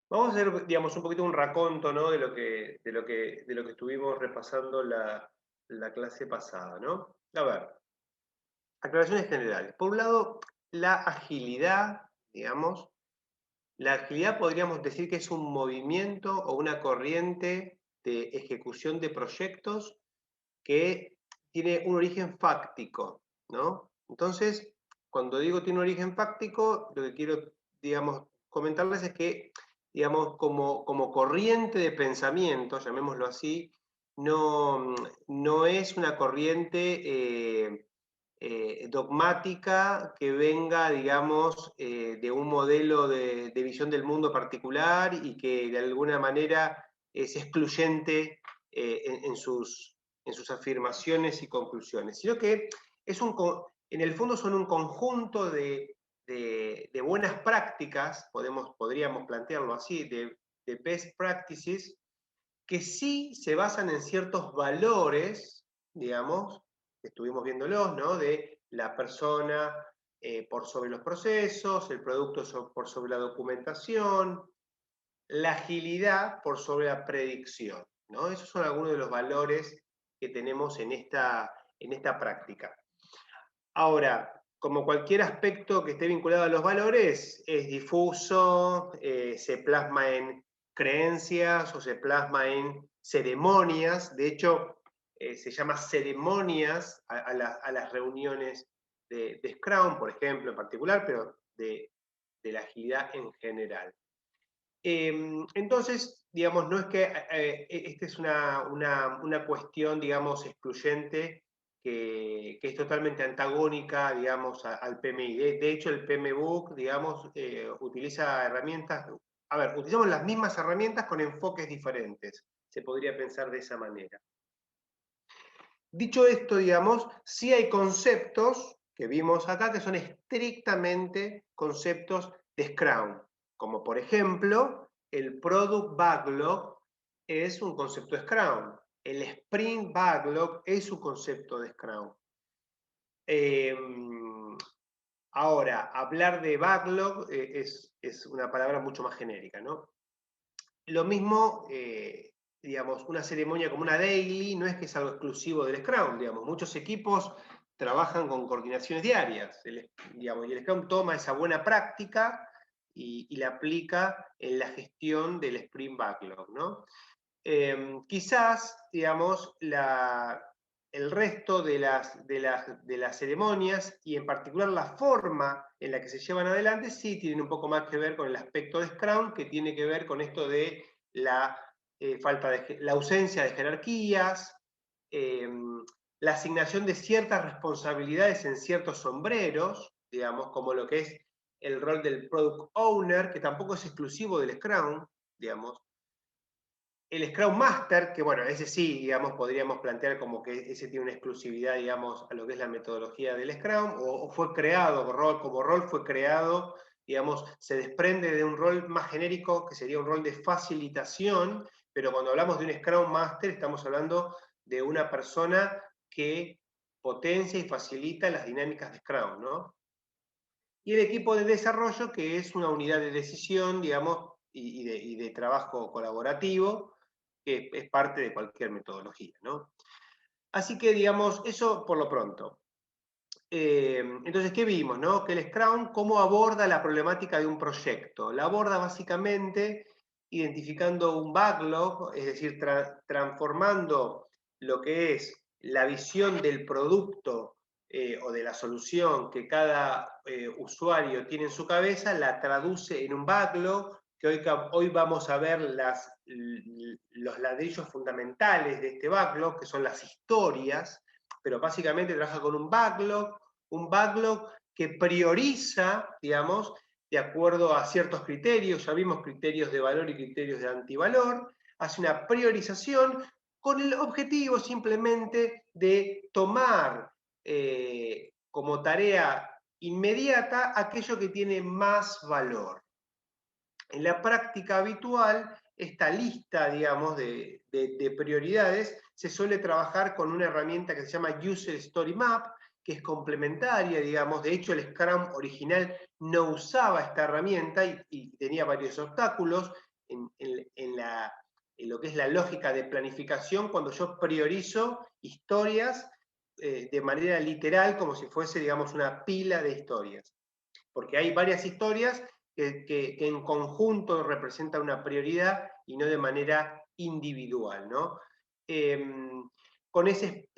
Vamos a hacer, digamos, un poquito un raconto, ¿no? De lo que estuvimos repasando la clase pasada, ¿no? A ver, aclaraciones generales. Por un lado, la agilidad, digamos, la agilidad podríamos decir que es un movimiento o una corriente de ejecución de proyectos que tiene un origen fáctico, ¿no? Entonces, cuando digo tiene un origen fáctico, lo que quiero, digamos, comentarles es que, digamos, como corriente de pensamiento, llamémoslo así, no es una corriente dogmática que venga, digamos, de un modelo de visión del mundo particular y que de alguna manera es excluyente en sus afirmaciones y conclusiones, sino que en el fondo son un conjunto de buenas prácticas, podríamos plantearlo así, de best practices, que sí se basan en ciertos valores, digamos, que estuvimos viéndolos, ¿no? De la persona por sobre los procesos, el producto por sobre la documentación, la agilidad por sobre la predicción, ¿no? Esos son algunos de los valores que tenemos en esta práctica. Ahora, como cualquier aspecto que esté vinculado a los valores, es difuso, se plasma en creencias o se plasma en ceremonias. De hecho, se llama ceremonias a las reuniones de Scrum, por ejemplo, en particular, pero de la agilidad en general. Entonces, digamos, no es que esta es una cuestión, digamos, excluyente que es totalmente antagónica, digamos, al PMI. De hecho, el PMBOK, digamos, utiliza herramientas, a ver, utilizamos las mismas herramientas con enfoques diferentes, se podría pensar de esa manera. Dicho esto, digamos, sí hay conceptos que vimos acá que son estrictamente conceptos de Scrum, como por ejemplo, el Product Backlog es un concepto de Scrum, el Sprint Backlog es un concepto de Scrum. Ahora, hablar de backlog es una palabra mucho más genérica, ¿no? Lo mismo, digamos, una ceremonia como una daily no es que es algo exclusivo del Scrum, digamos, muchos equipos trabajan con coordinaciones diarias, digamos, y el Scrum toma esa buena práctica y la aplica en la gestión del Sprint Backlog, ¿no? Quizás, digamos, el resto de las ceremonias y en particular la forma en la que se llevan adelante sí tienen un poco más que ver con el aspecto de Scrum, que tiene que ver con esto de la la ausencia de jerarquías, eh, la asignación de ciertas responsabilidades en ciertos sombreros, digamos, como lo que es el rol del Product Owner, que tampoco es exclusivo del Scrum, digamos, el Scrum Master, que bueno, ese sí, digamos, podríamos plantear como que ese tiene una exclusividad, digamos, a lo que es la metodología del Scrum, o fue creado, como rol fue creado, digamos, se desprende de un rol más genérico, que sería un rol de facilitación, pero cuando hablamos de un Scrum Master, estamos hablando de una persona que potencia y facilita las dinámicas de Scrum, ¿no? Y el equipo de desarrollo, que es una unidad de decisión, digamos, y de trabajo colaborativo, que es parte de cualquier metodología, ¿no? Así que, digamos, eso por lo pronto. Entonces, ¿qué vimos? No? Que el Scrum, ¿cómo aborda la problemática de un proyecto? La aborda básicamente identificando un backlog, es decir, transformando lo que es la visión del producto o de la solución que cada usuario tiene en su cabeza, la traduce en un backlog, que hoy vamos a ver los ladrillos fundamentales de este backlog, que son las historias, pero básicamente trabaja con un backlog que prioriza, digamos, de acuerdo a ciertos criterios, ya vimos criterios de valor y criterios de antivalor, hace una priorización con el objetivo simplemente de tomar como tarea inmediata aquello que tiene más valor. En la práctica habitual, esta lista, digamos, de prioridades se suele trabajar con una herramienta que se llama User Story Map, que es complementaria, digamos. De hecho, el Scrum original no usaba esta herramienta y tenía varios obstáculos. en lo que es la lógica de planificación cuando yo priorizo historias de manera literal, como si fuese, digamos, una pila de historias. Porque hay varias historias que en conjunto representan una prioridad y no de manera individual, ¿no? Con ese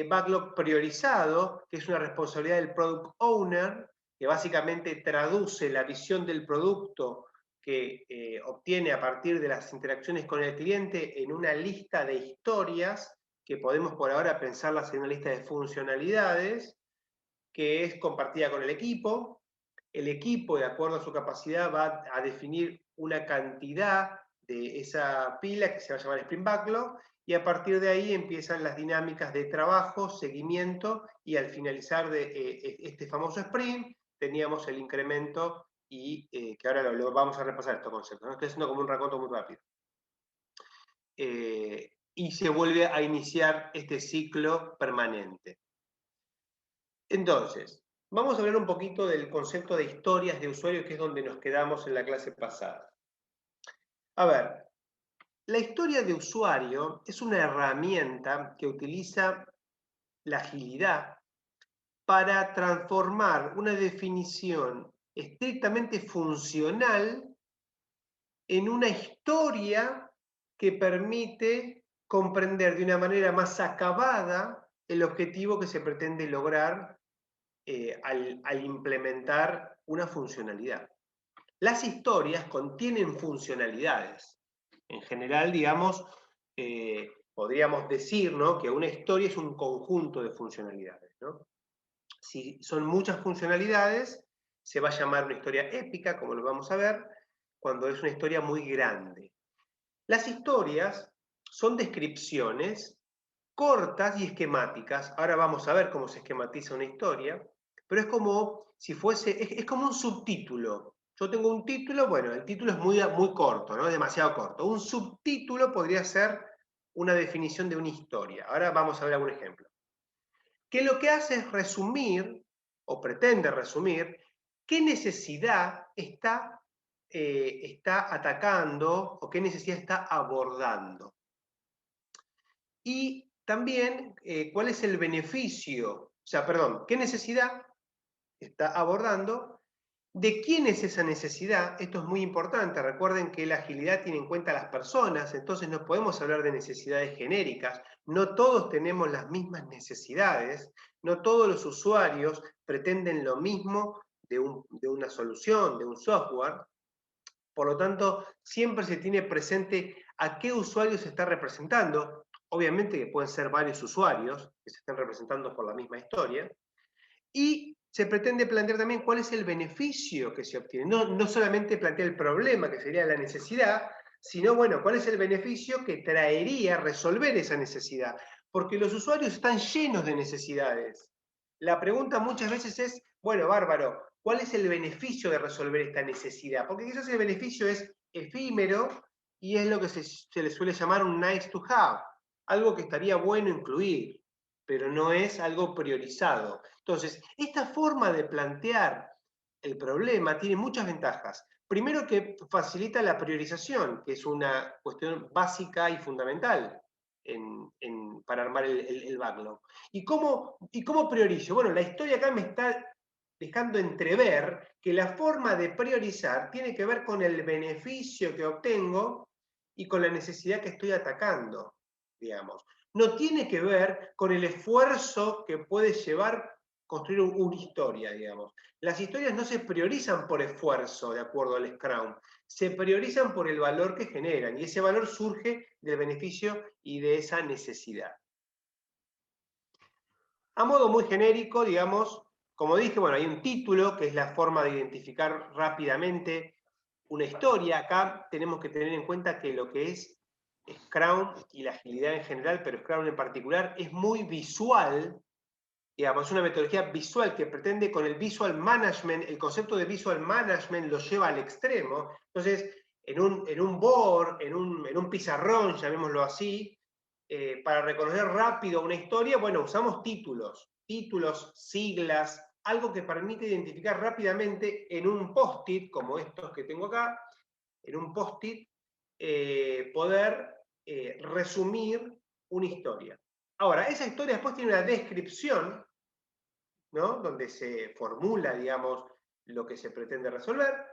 backlog priorizado, que es una responsabilidad del product owner, que básicamente traduce la visión del producto que obtiene a partir de las interacciones con el cliente en una lista de historias, que podemos por ahora pensarlas en una lista de funcionalidades, que es compartida con el equipo. El equipo, de acuerdo a su capacidad, va a definir una cantidad de esa pila que se va a llamar Sprint Backlog, y a partir de ahí empiezan las dinámicas de trabajo, seguimiento, y al finalizar de este famoso sprint teníamos el incremento, y que ahora lo vamos a repasar estos conceptos, ¿no? Estoy haciendo como un raconto muy rápido. Y se vuelve a iniciar este ciclo permanente. Entonces, vamos a hablar un poquito del concepto de historias de usuario, que es donde nos quedamos en la clase pasada. A ver, la historia de usuario es una herramienta que utiliza la agilidad para transformar una definición estrictamente funcional en una historia que permite comprender de una manera más acabada el objetivo que se pretende lograr al implementar una funcionalidad. Las historias contienen funcionalidades. En general, digamos, podríamos decir, ¿no?, que una historia es un conjunto de funcionalidades, ¿no? Si son muchas funcionalidades, se va a llamar una historia épica, como lo vamos a ver, cuando es una historia muy grande. Las historias son descripciones cortas y esquemáticas. Ahora vamos a ver cómo se esquematiza una historia, pero es como si fuese, es como un subtítulo. Yo tengo un título, bueno, el título es muy corto, ¿no? Es demasiado corto. Un subtítulo podría ser una definición de una historia. Ahora vamos a ver algún ejemplo. Que lo que hace es resumir, o pretende resumir, qué necesidad está atacando o qué necesidad está abordando. Y también cuál es el beneficio, o sea, perdón, qué necesidad está abordando, de quién es esa necesidad. Esto es muy importante. Recuerden que la agilidad tiene en cuenta a las personas, entonces no podemos hablar de necesidades genéricas. No todos tenemos las mismas necesidades, no todos los usuarios pretenden lo mismo de una solución, de un software. Por lo tanto, siempre se tiene presente a qué usuario se está representando. Obviamente que pueden ser varios usuarios que se estén representando por la misma historia. Y se pretende plantear también cuál es el beneficio que se obtiene. No solamente plantear el problema, que sería la necesidad, sino, bueno, cuál es el beneficio que traería resolver esa necesidad. Porque los usuarios están llenos de necesidades. La pregunta muchas veces es, bueno, bárbaro, ¿cuál es el beneficio de resolver esta necesidad? Porque quizás el beneficio es efímero y es lo que se le suele llamar un nice to have, algo que estaría bueno incluir, pero no es algo priorizado. Entonces, esta forma de plantear el problema tiene muchas ventajas. Primero, que facilita la priorización, que es una cuestión básica y fundamental para armar el backlog. ¿Y cómo priorizo? Bueno, la historia acá me está dejando entrever que la forma de priorizar tiene que ver con el beneficio que obtengo y con la necesidad que estoy atacando, digamos. No tiene que ver con el esfuerzo que puede llevar construir una historia, digamos. Las historias no se priorizan por esfuerzo, de acuerdo al Scrum, se priorizan por el valor que generan, y ese valor surge del beneficio y de esa necesidad. A modo muy genérico, digamos, como dije, bueno, hay un título, que es la forma de identificar rápidamente una historia. Acá tenemos que tener en cuenta que lo que es Scrum y la agilidad en general, pero Scrum en particular, es muy visual. Digamos, es una metodología visual que pretende con el visual management, el concepto de visual management lo lleva al extremo. Entonces, en un board, en un pizarrón, llamémoslo así, para reconocer rápido una historia, bueno, usamos títulos, siglas, algo que permite identificar rápidamente en un post-it, como estos que tengo acá, en un post-it, poder resumir una historia. Ahora, esa historia después tiene una descripción, ¿no? Donde se formula, digamos, lo que se pretende resolver.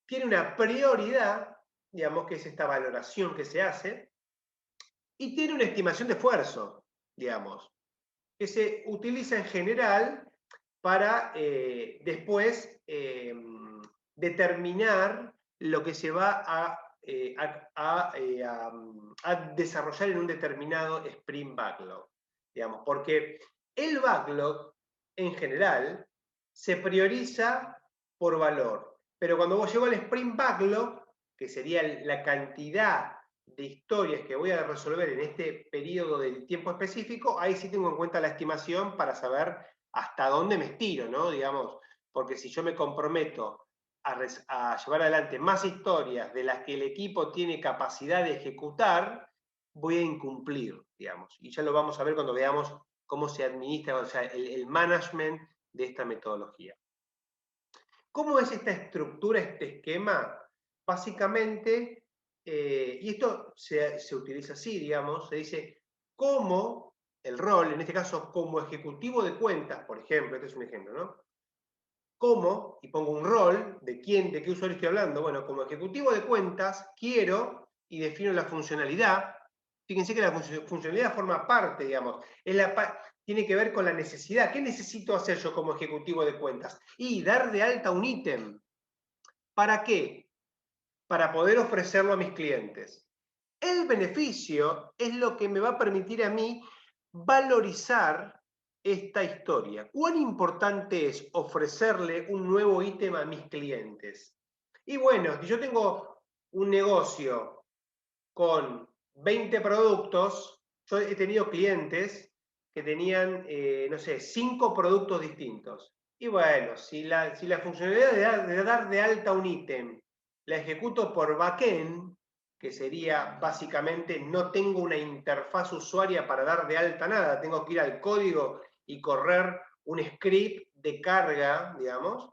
Tiene una prioridad, digamos, que es esta valoración que se hace, y tiene una estimación de esfuerzo, digamos, que se utiliza en general para después determinar lo que se va a desarrollar en un determinado sprint backlog, digamos, porque el backlog en general se prioriza por valor, pero cuando vos llego al sprint backlog, que sería la cantidad de historias que voy a resolver en este periodo de tiempo específico, ahí sí tengo en cuenta la estimación para saber hasta dónde me estiro, ¿no? Digamos, porque si yo me comprometo a llevar adelante más historias de las que el equipo tiene capacidad de ejecutar, voy a incumplir, digamos. Y ya lo vamos a ver cuando veamos cómo se administra, o sea, el management de esta metodología. ¿Cómo es esta estructura, este esquema? Básicamente, y esto se utiliza así, digamos, se dice cómo el rol, en este caso como ejecutivo de cuentas, por ejemplo, este es un ejemplo, ¿no? Cómo, y pongo un rol, de qué usuario estoy hablando, bueno, como ejecutivo de cuentas, quiero y defino la funcionalidad. Fíjense que la funcionalidad forma parte, digamos, tiene que ver con la necesidad. ¿Qué necesito hacer yo como ejecutivo de cuentas? Y dar de alta un ítem. ¿Para qué? Para poder ofrecerlo a mis clientes. El beneficio es lo que me va a permitir a mí valorizar esta historia. ¿Cuán importante es ofrecerle un nuevo ítem a mis clientes? Y bueno, si yo tengo un negocio con 20 productos, yo he tenido clientes que tenían, no sé, 5 productos distintos. Y bueno, si la funcionalidad de dar de alta un ítem la ejecuto por backend, que sería básicamente no tengo una interfaz usuaria para dar de alta nada, tengo que ir al código y correr un script de carga, digamos.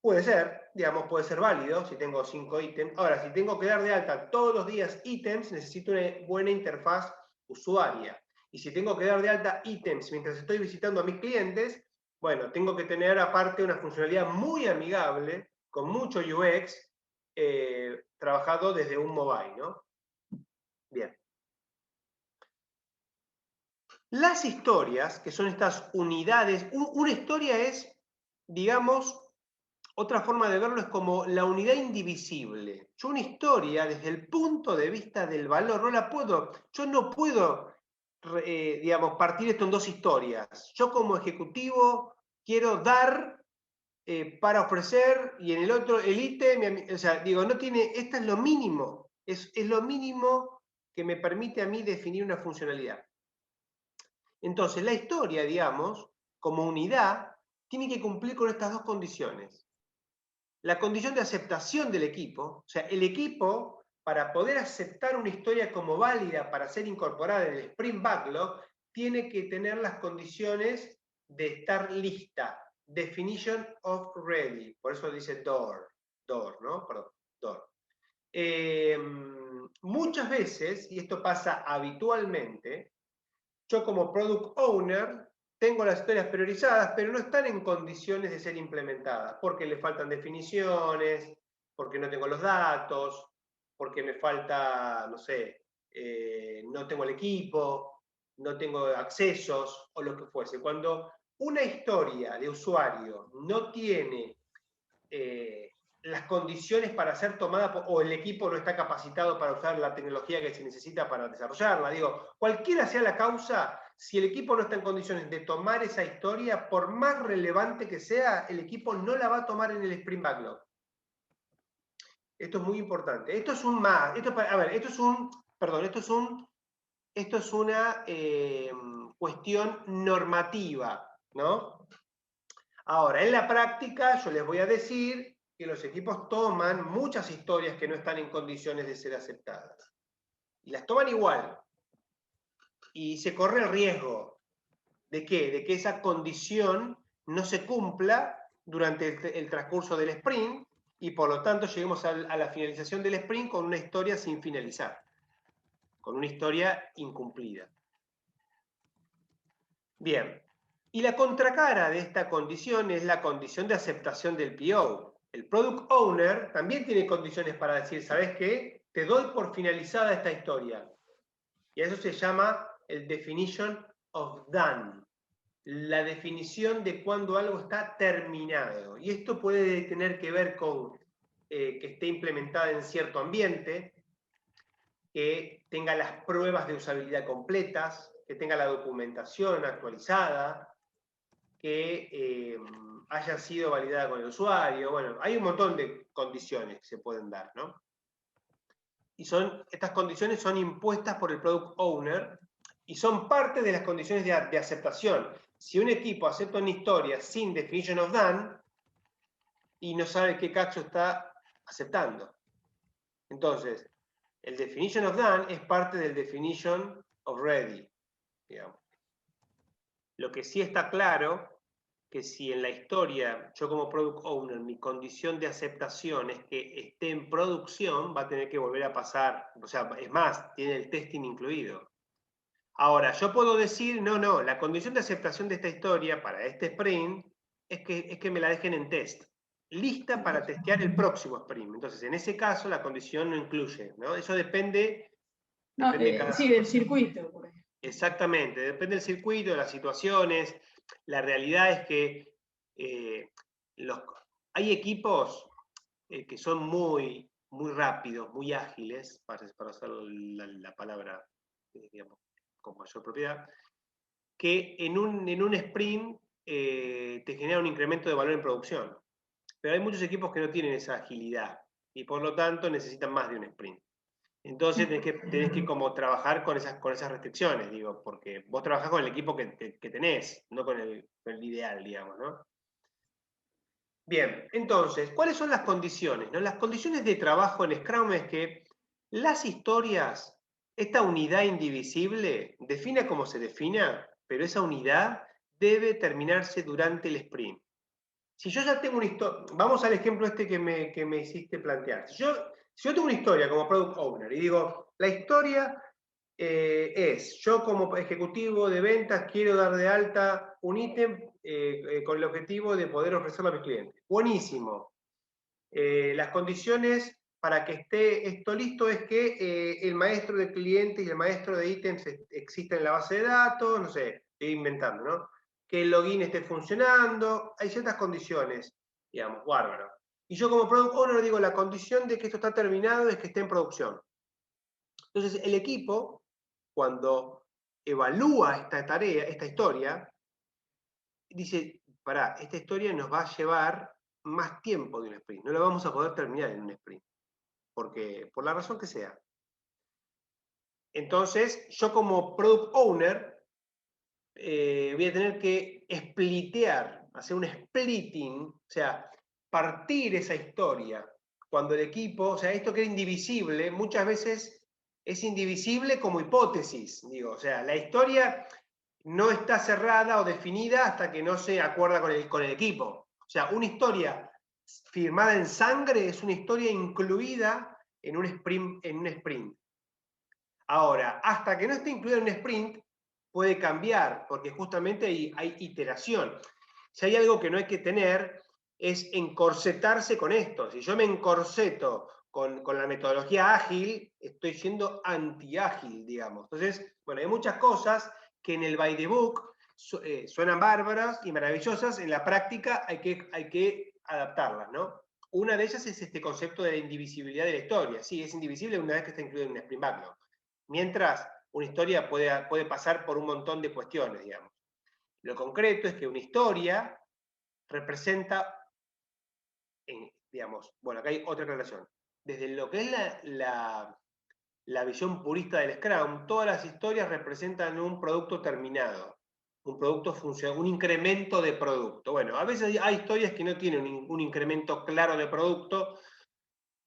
Puede ser, digamos, puede ser válido si tengo 5 ítems. Ahora, si tengo que dar de alta todos los días ítems, necesito una buena interfaz usuaria. Y si tengo que dar de alta ítems mientras estoy visitando a mis clientes, bueno, tengo que tener aparte una funcionalidad muy amigable, con mucho UX, trabajado desde un mobile, ¿no? Bien. Las historias, que son estas unidades, una historia es, digamos, otra forma de verlo es como la unidad indivisible. Yo una historia, desde el punto de vista del valor, yo no puedo, digamos, partir esto en dos historias. Yo como ejecutivo quiero dar para ofrecer y en el otro el ítem, o sea, digo, no tiene, esta es lo mínimo, es lo mínimo que me permite a mí definir una funcionalidad. Entonces, la historia, digamos, como unidad, tiene que cumplir con estas dos condiciones. La condición de aceptación del equipo, o sea, el equipo, para poder aceptar una historia como válida para ser incorporada en el Sprint Backlog, tiene que tener las condiciones de estar lista. Definition of ready, por eso dice door, ¿no? Perdón, door. Muchas veces, y esto pasa habitualmente, yo como Product Owner tengo las historias priorizadas, pero no están en condiciones de ser implementadas, porque le faltan definiciones, porque no tengo los datos, porque me falta, no sé, no tengo el equipo, no tengo accesos o lo que fuese. Cuando una historia de usuario no tiene las condiciones para ser tomada o el equipo no está capacitado para usar la tecnología que se necesita para desarrollarla. Digo, cualquiera sea la causa, si el equipo no está en condiciones de tomar esa historia, por más relevante que sea, el equipo no la va a tomar en el Sprint Backlog. Esto es muy importante. Esto es un más, esto es una cuestión normativa, ¿no? Ahora, en la práctica, yo les voy a decir que los equipos toman muchas historias que no están en condiciones de ser aceptadas. Y las toman igual. Y se corre el riesgo de ¿qué? De que esa condición no se cumpla durante el transcurso del sprint y por lo tanto lleguemos a la finalización del sprint con una historia sin finalizar, con una historia incumplida. Bien, y la contracara de esta condición es la condición de aceptación del PO. El Product Owner también tiene condiciones para decir, ¿sabes qué? Te doy por finalizada esta historia. Y a eso se llama el Definition of Done. La definición de cuando algo está terminado. Y esto puede tener que ver con que esté implementada en cierto ambiente, que tenga las pruebas de usabilidad completas, que tenga la documentación actualizada, que haya sido validada con el usuario. Bueno, hay un montón de condiciones que se pueden dar, ¿no? Y estas condiciones son impuestas por el Product Owner y son parte de las condiciones de aceptación. Si un equipo acepta una historia sin Definition of Done y no sabe qué cacho está aceptando. Entonces, el Definition of Done es parte del Definition of Ready, digamos. Lo que sí está claro, que si en la historia, yo como Product Owner, mi condición de aceptación es que esté en producción, va a tener que volver a pasar, o sea, es más, tiene el testing incluido. Ahora, yo puedo decir, no, la condición de aceptación de esta historia para este sprint es que me la dejen en test, lista para testear el próximo sprint. Entonces, en ese caso, la condición no incluye, ¿no? Eso depende de cada sí, del circuito, por ejemplo. Exactamente, depende del circuito, de las situaciones. La realidad es que hay equipos que son muy rápidos, muy ágiles, para usar la palabra, digamos, con mayor propiedad, que en un sprint te genera un incremento de valor en producción. Pero hay muchos equipos que no tienen esa agilidad y por lo tanto necesitan más de un sprint. Entonces tenés que como trabajar con esas restricciones, digo, porque vos trabajás con el equipo que tenés, no con el ideal, digamos, ¿no? Bien, entonces, ¿cuáles son las condiciones? ¿No? Las condiciones de trabajo en Scrum es que las historias, esta unidad indivisible, defina como se defina, pero esa unidad debe terminarse durante el sprint. Si yo ya tengo una historia, vamos al ejemplo este que me hiciste plantear. Si yo tengo una historia como Product Owner y digo, la historia es, yo como ejecutivo de ventas quiero dar de alta un ítem con el objetivo de poder ofrecerlo a mis clientes. Buenísimo. Las condiciones para que esté esto listo es que el maestro de clientes y el maestro de ítems existen en la base de datos, no sé, estoy inventando, ¿no? Que el login esté funcionando, hay ciertas condiciones, digamos, bárbaro. Y yo como Product Owner digo, la condición de que esto está terminado es que esté en producción. Entonces, el equipo, cuando evalúa esta tarea, esta historia, dice, pará, esta historia nos va a llevar más tiempo de un sprint, no la vamos a poder terminar en un sprint, porque por la razón que sea. Entonces, yo como Product Owner voy a tener que splitear, hacer un splitting, o sea, partir esa historia. Cuando el equipo, o sea, esto que era indivisible, muchas veces es indivisible como hipótesis, digo, o sea, la historia no está cerrada o definida hasta que no se acuerda con el equipo. O sea, una historia firmada en sangre es una historia incluida en un sprint. Ahora, hasta que no esté incluida en un sprint, puede cambiar, porque justamente hay iteración. Si hay algo que no hay que tener, es encorsetarse con esto. Si yo me encorseto con la metodología ágil, estoy siendo anti-ágil, digamos. Entonces, bueno, hay muchas cosas que en el by the book suenan bárbaras y maravillosas, en la práctica hay que adaptarlas, ¿no? Una de ellas es este concepto de la indivisibilidad de la historia. Sí, es indivisible una vez que está incluido en un sprint backlog. Mientras una historia puede pasar por un montón de cuestiones, digamos. Lo concreto es que una historia representa, digamos, bueno, acá hay otra aclaración. Desde lo que es la visión purista del Scrum, todas las historias representan un producto terminado, un producto funcional, un incremento de producto. Bueno, a veces hay historias que no tienen un incremento claro de producto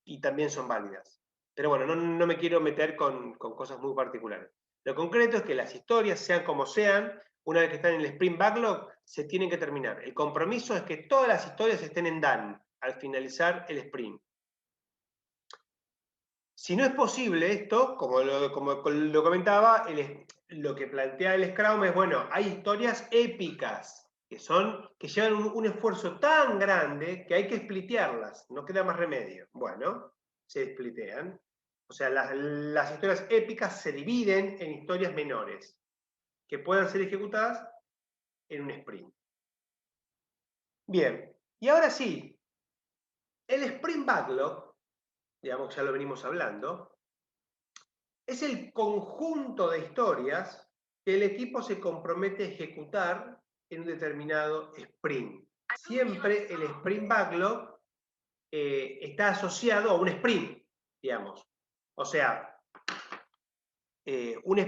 y también son válidas. Pero bueno, no me quiero meter con cosas muy particulares. Lo concreto es que las historias, sean como sean, una vez que están en el Sprint Backlog, se tienen que terminar. El compromiso es que todas las historias estén en done al finalizar el sprint. Si no es posible esto, como lo comentaba, lo que plantea el Scrum es, bueno, hay historias épicas que llevan un esfuerzo tan grande que hay que splitearlas, no queda más remedio. Bueno, se splitean. O sea, las historias épicas se dividen en historias menores, que puedan ser ejecutadas en un sprint. Bien, y ahora sí, el sprint backlog, digamos, ya lo venimos hablando, es el conjunto de historias que el equipo se compromete a ejecutar en un determinado sprint. Siempre el sprint backlog está asociado a un sprint, digamos. O sea,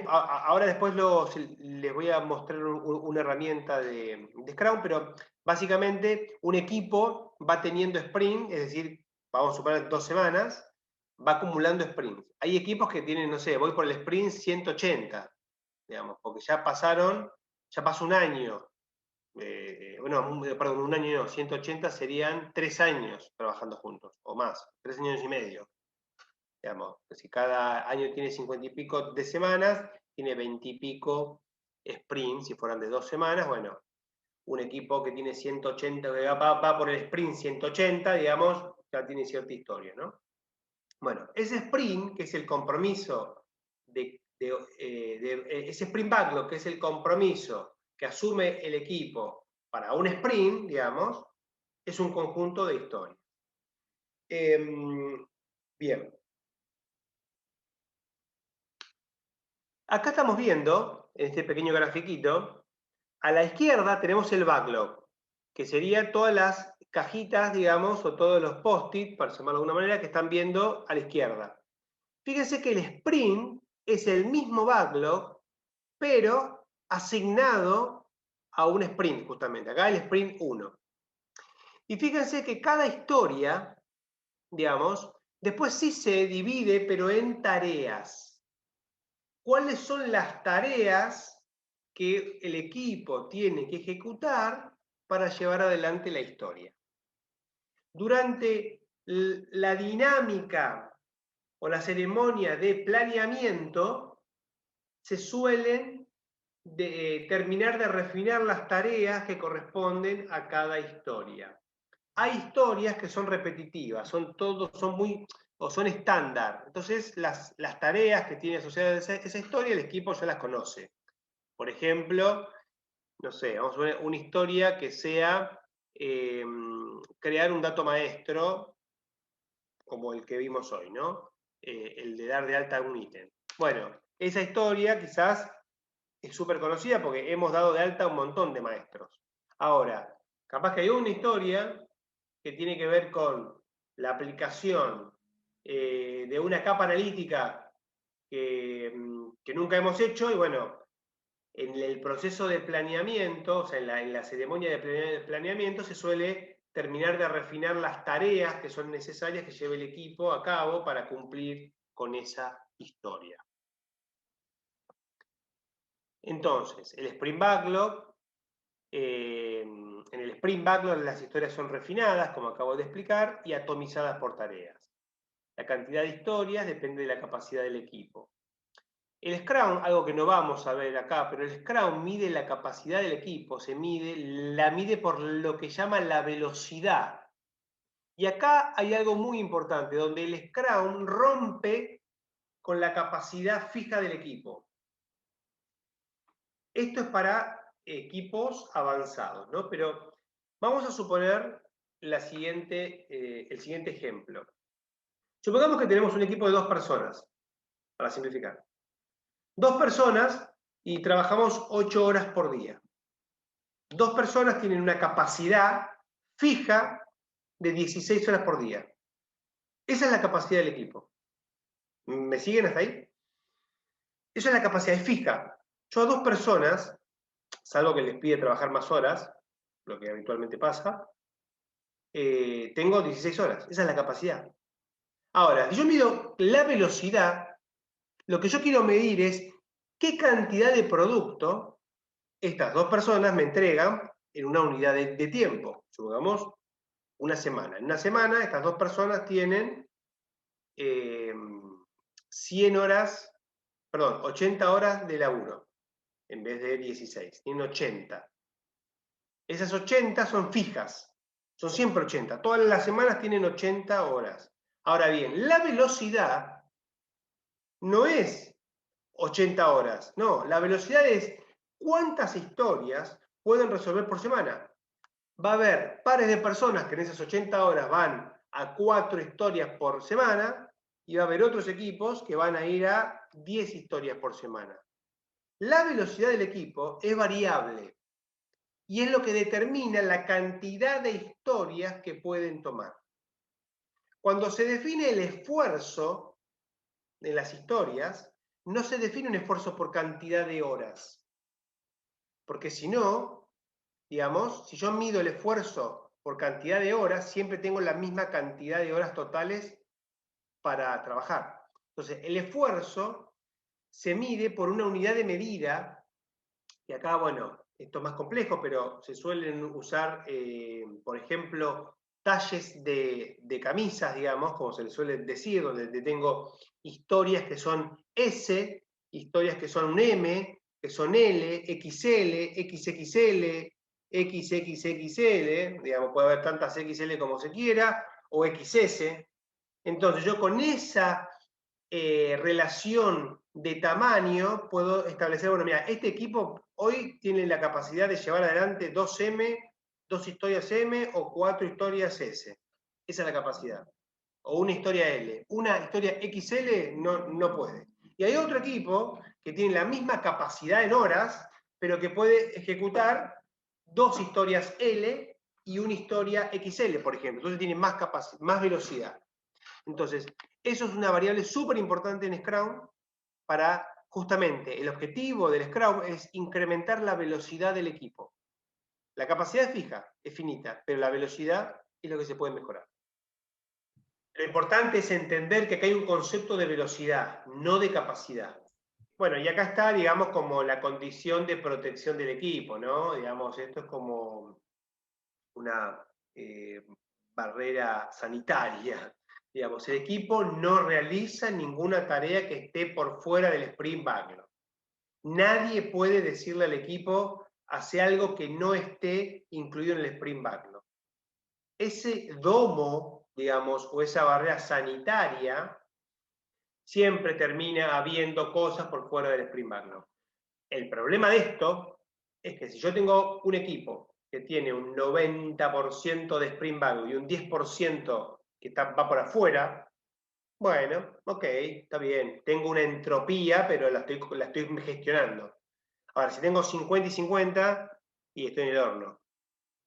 ahora después les voy a mostrar una herramienta de Scrum, pero básicamente un equipo va teniendo sprint, es decir, vamos a suponer 2 semanas, va acumulando sprints. Hay equipos que tienen, no sé, voy por el sprint 180, digamos, porque ya pasó un año. Perdón, un año no, 180 serían 3 años trabajando juntos, o más, 3 años y medio. Digamos, si cada año tiene 50 y pico de semanas, tiene 20 y pico sprints, si fueran de 2 semanas, bueno, un equipo que tiene 180, que va por el sprint 180, digamos, ya tiene cierta historia, ¿no? Bueno, ese sprint, que es el compromiso ese sprint backlog, que es el compromiso que asume el equipo para un sprint, digamos, es un conjunto de historias. Bien. Acá estamos viendo, en este pequeño grafiquito, a la izquierda tenemos el backlog, que sería todas las cajitas, digamos, o todos los post-it, para llamarlo de alguna manera, que están viendo a la izquierda. Fíjense que el sprint es el mismo backlog, pero asignado a un sprint, justamente. Acá el sprint 1. Y fíjense que cada historia, digamos, después sí se divide, pero en tareas. ¿Cuáles son las tareas que el equipo tiene que ejecutar para llevar adelante la historia? Durante la dinámica o la ceremonia de planeamiento, se suelen terminar de refinar las tareas que corresponden a cada historia. Hay historias que son repetitivas, son estándar. Entonces, las tareas que tiene asociadas esa historia, el equipo ya las conoce. Por ejemplo, no sé, vamos a ver una historia que sea crear un dato maestro, como el que vimos hoy, ¿no? El de dar de alta un ítem. Bueno, esa historia quizás es súper conocida porque hemos dado de alta un montón de maestros. Ahora, capaz que hay una historia que tiene que ver con la aplicación de una capa analítica que nunca hemos hecho, y bueno, en el proceso de planeamiento, o sea, en la ceremonia de planeamiento, se suele terminar de refinar las tareas que son necesarias que lleve el equipo a cabo para cumplir con esa historia. Entonces, el Sprint Backlog, en el Sprint Backlog las historias son refinadas, como acabo de explicar, y atomizadas por tareas. La cantidad de historias depende de la capacidad del equipo. El Scrum, algo que no vamos a ver acá, pero el Scrum mide la capacidad del equipo, la mide por lo que llama la velocidad. Y acá hay algo muy importante, donde el Scrum rompe con la capacidad fija del equipo. Esto es para equipos avanzados, ¿no? Pero vamos a suponer el siguiente ejemplo. Supongamos que tenemos un equipo de 2 personas, para simplificar. 2 personas y trabajamos 8 horas por día. 2 personas tienen una capacidad fija de 16 horas por día. Esa es la capacidad del equipo. ¿Me siguen hasta ahí? Esa es la capacidad fija. Yo a 2 personas, salvo que les pide trabajar más horas, lo que habitualmente pasa, tengo 16 horas. Esa es la capacidad. Ahora, si yo mido la velocidad, lo que yo quiero medir es qué cantidad de producto estas 2 personas me entregan en una unidad de tiempo. Supongamos una semana. En una semana, estas dos personas tienen 100 horas, perdón, 80 horas de laburo, en vez de 16. Tienen 80. Esas 80 son fijas, son siempre 80. Todas las semanas tienen 80 horas. Ahora bien, la velocidad no es 80 horas, no, la velocidad es cuántas historias pueden resolver por semana. Va a haber pares de personas que en esas 80 horas van a 4 historias por semana y va a haber otros equipos que van a ir a 10 historias por semana. La velocidad del equipo es variable y es lo que determina la cantidad de historias que pueden tomar. Cuando se define el esfuerzo de las historias, no se define un esfuerzo por cantidad de horas. Porque si no, digamos, si yo mido el esfuerzo por cantidad de horas, siempre tengo la misma cantidad de horas totales para trabajar. Entonces, el esfuerzo se mide por una unidad de medida, y acá, bueno, esto es más complejo, pero se suelen usar, por ejemplo, talles de camisas, digamos, como se les suele decir, donde tengo historias que son S, historias que son un M, que son L, XL, XXL, XXXL, digamos, puede haber tantas XL como se quiera, o XS. Entonces yo con esa relación de tamaño puedo establecer, bueno, mira, este equipo hoy tiene la capacidad de llevar adelante 2 M, 2 historias M o 4 historias S. Esa es la capacidad. O una historia L. Una historia XL no puede. Y hay otro equipo que tiene la misma capacidad en horas, pero que puede ejecutar 2 historias L y una historia XL, por ejemplo. Entonces tiene más velocidad. Entonces, eso es una variable súper importante en Scrum para, justamente, el objetivo del Scrum es incrementar la velocidad del equipo. La capacidad es fija, es finita, pero la velocidad es lo que se puede mejorar. Lo importante es entender que acá hay un concepto de velocidad, no de capacidad. Bueno, y acá está, digamos, como la condición de protección del equipo, ¿no? Digamos, esto es como una barrera sanitaria. Digamos, el equipo no realiza ninguna tarea que esté por fuera del sprint backlog. Nadie puede decirle al equipo, hace algo que no esté incluido en el sprint backlog. Ese domo, digamos, o esa barrera sanitaria, siempre termina habiendo cosas por fuera del sprint backlog. El problema de esto es que si yo tengo un equipo que tiene un 90% de sprint backlog y un 10% que va por afuera, bueno, ok, está bien. Tengo una entropía, pero la estoy gestionando. Ahora, si tengo 50 y 50, y estoy en el horno.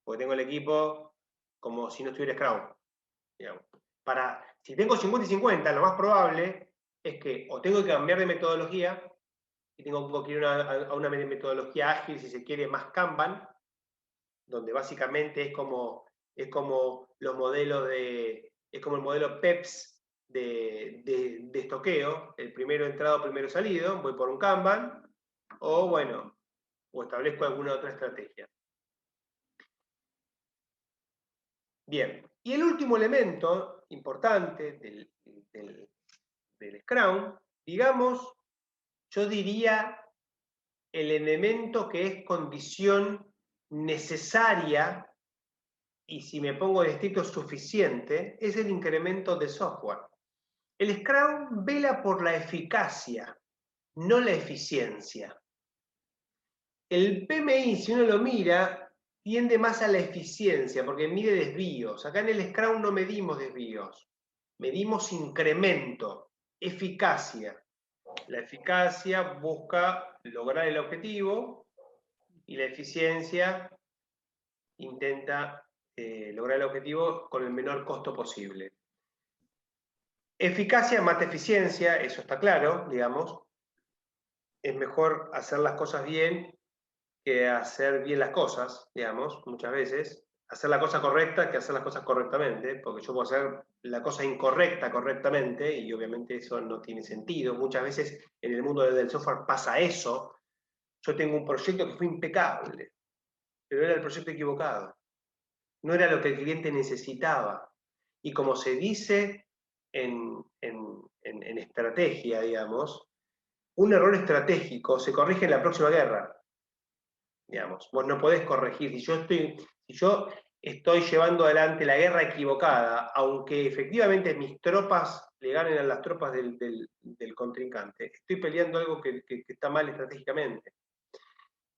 Porque tengo el equipo como si no estuviera Scrum. Digamos. Si tengo 50 y 50, lo más probable es que o tengo que cambiar de metodología, y tengo que ir a una metodología ágil, si se quiere, más Kanban, donde básicamente es como los modelos es como el modelo PEPS de estoqueo, el primero entrado, primero salido, voy por un Kanban, o bueno, o establezco alguna otra estrategia. Bien, y el último elemento importante del Scrum, digamos, yo diría el elemento que es condición necesaria, y si me pongo de estricto suficiente, es el incremento de software. El Scrum vela por la eficacia, no la eficiencia. El PMI, si uno lo mira, tiende más a la eficiencia, porque mide desvíos. Acá en el Scrum no medimos desvíos, medimos incremento, eficacia. La eficacia busca lograr el objetivo y la eficiencia intenta lograr el objetivo con el menor costo posible. Eficacia mata eficiencia, eso está claro, digamos. Es mejor hacer las cosas bien que hacer bien las cosas, digamos, muchas veces. Hacer la cosa correcta que hacer las cosas correctamente, porque yo puedo hacer la cosa incorrecta correctamente y obviamente eso no tiene sentido. Muchas veces en el mundo del software pasa eso. Yo tengo un proyecto que fue impecable, pero era el proyecto equivocado. no era lo que el cliente necesitaba. Y como se dice en estrategia, digamos, un error estratégico se corrige en la próxima guerra. Digamos, vos no podés corregir. Si yo estoy llevando adelante la guerra equivocada, aunque efectivamente mis tropas le ganen a las tropas del contrincante, estoy peleando algo que está mal estratégicamente.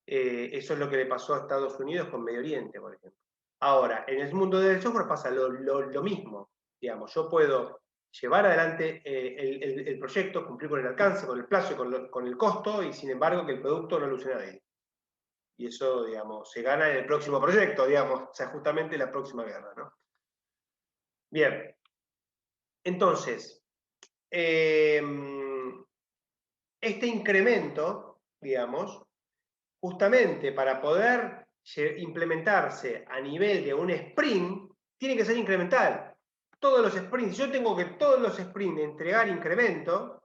Eso es lo que le pasó a Estados Unidos con Medio Oriente, por ejemplo. Ahora, en el mundo del software pasa lo mismo. Digamos, yo puedo llevar adelante el proyecto, cumplir con el alcance, con el plazo y con el costo, y sin embargo que el producto no luce a nadie. Y eso, digamos, se gana en el próximo proyecto, digamos, o sea, justamente la próxima guerra, ¿no? Bien. Entonces, este incremento, digamos, justamente para poder implementarse a nivel de un sprint, tiene que ser incremental. Todos los sprints, yo tengo que todos los sprints entregar incremento,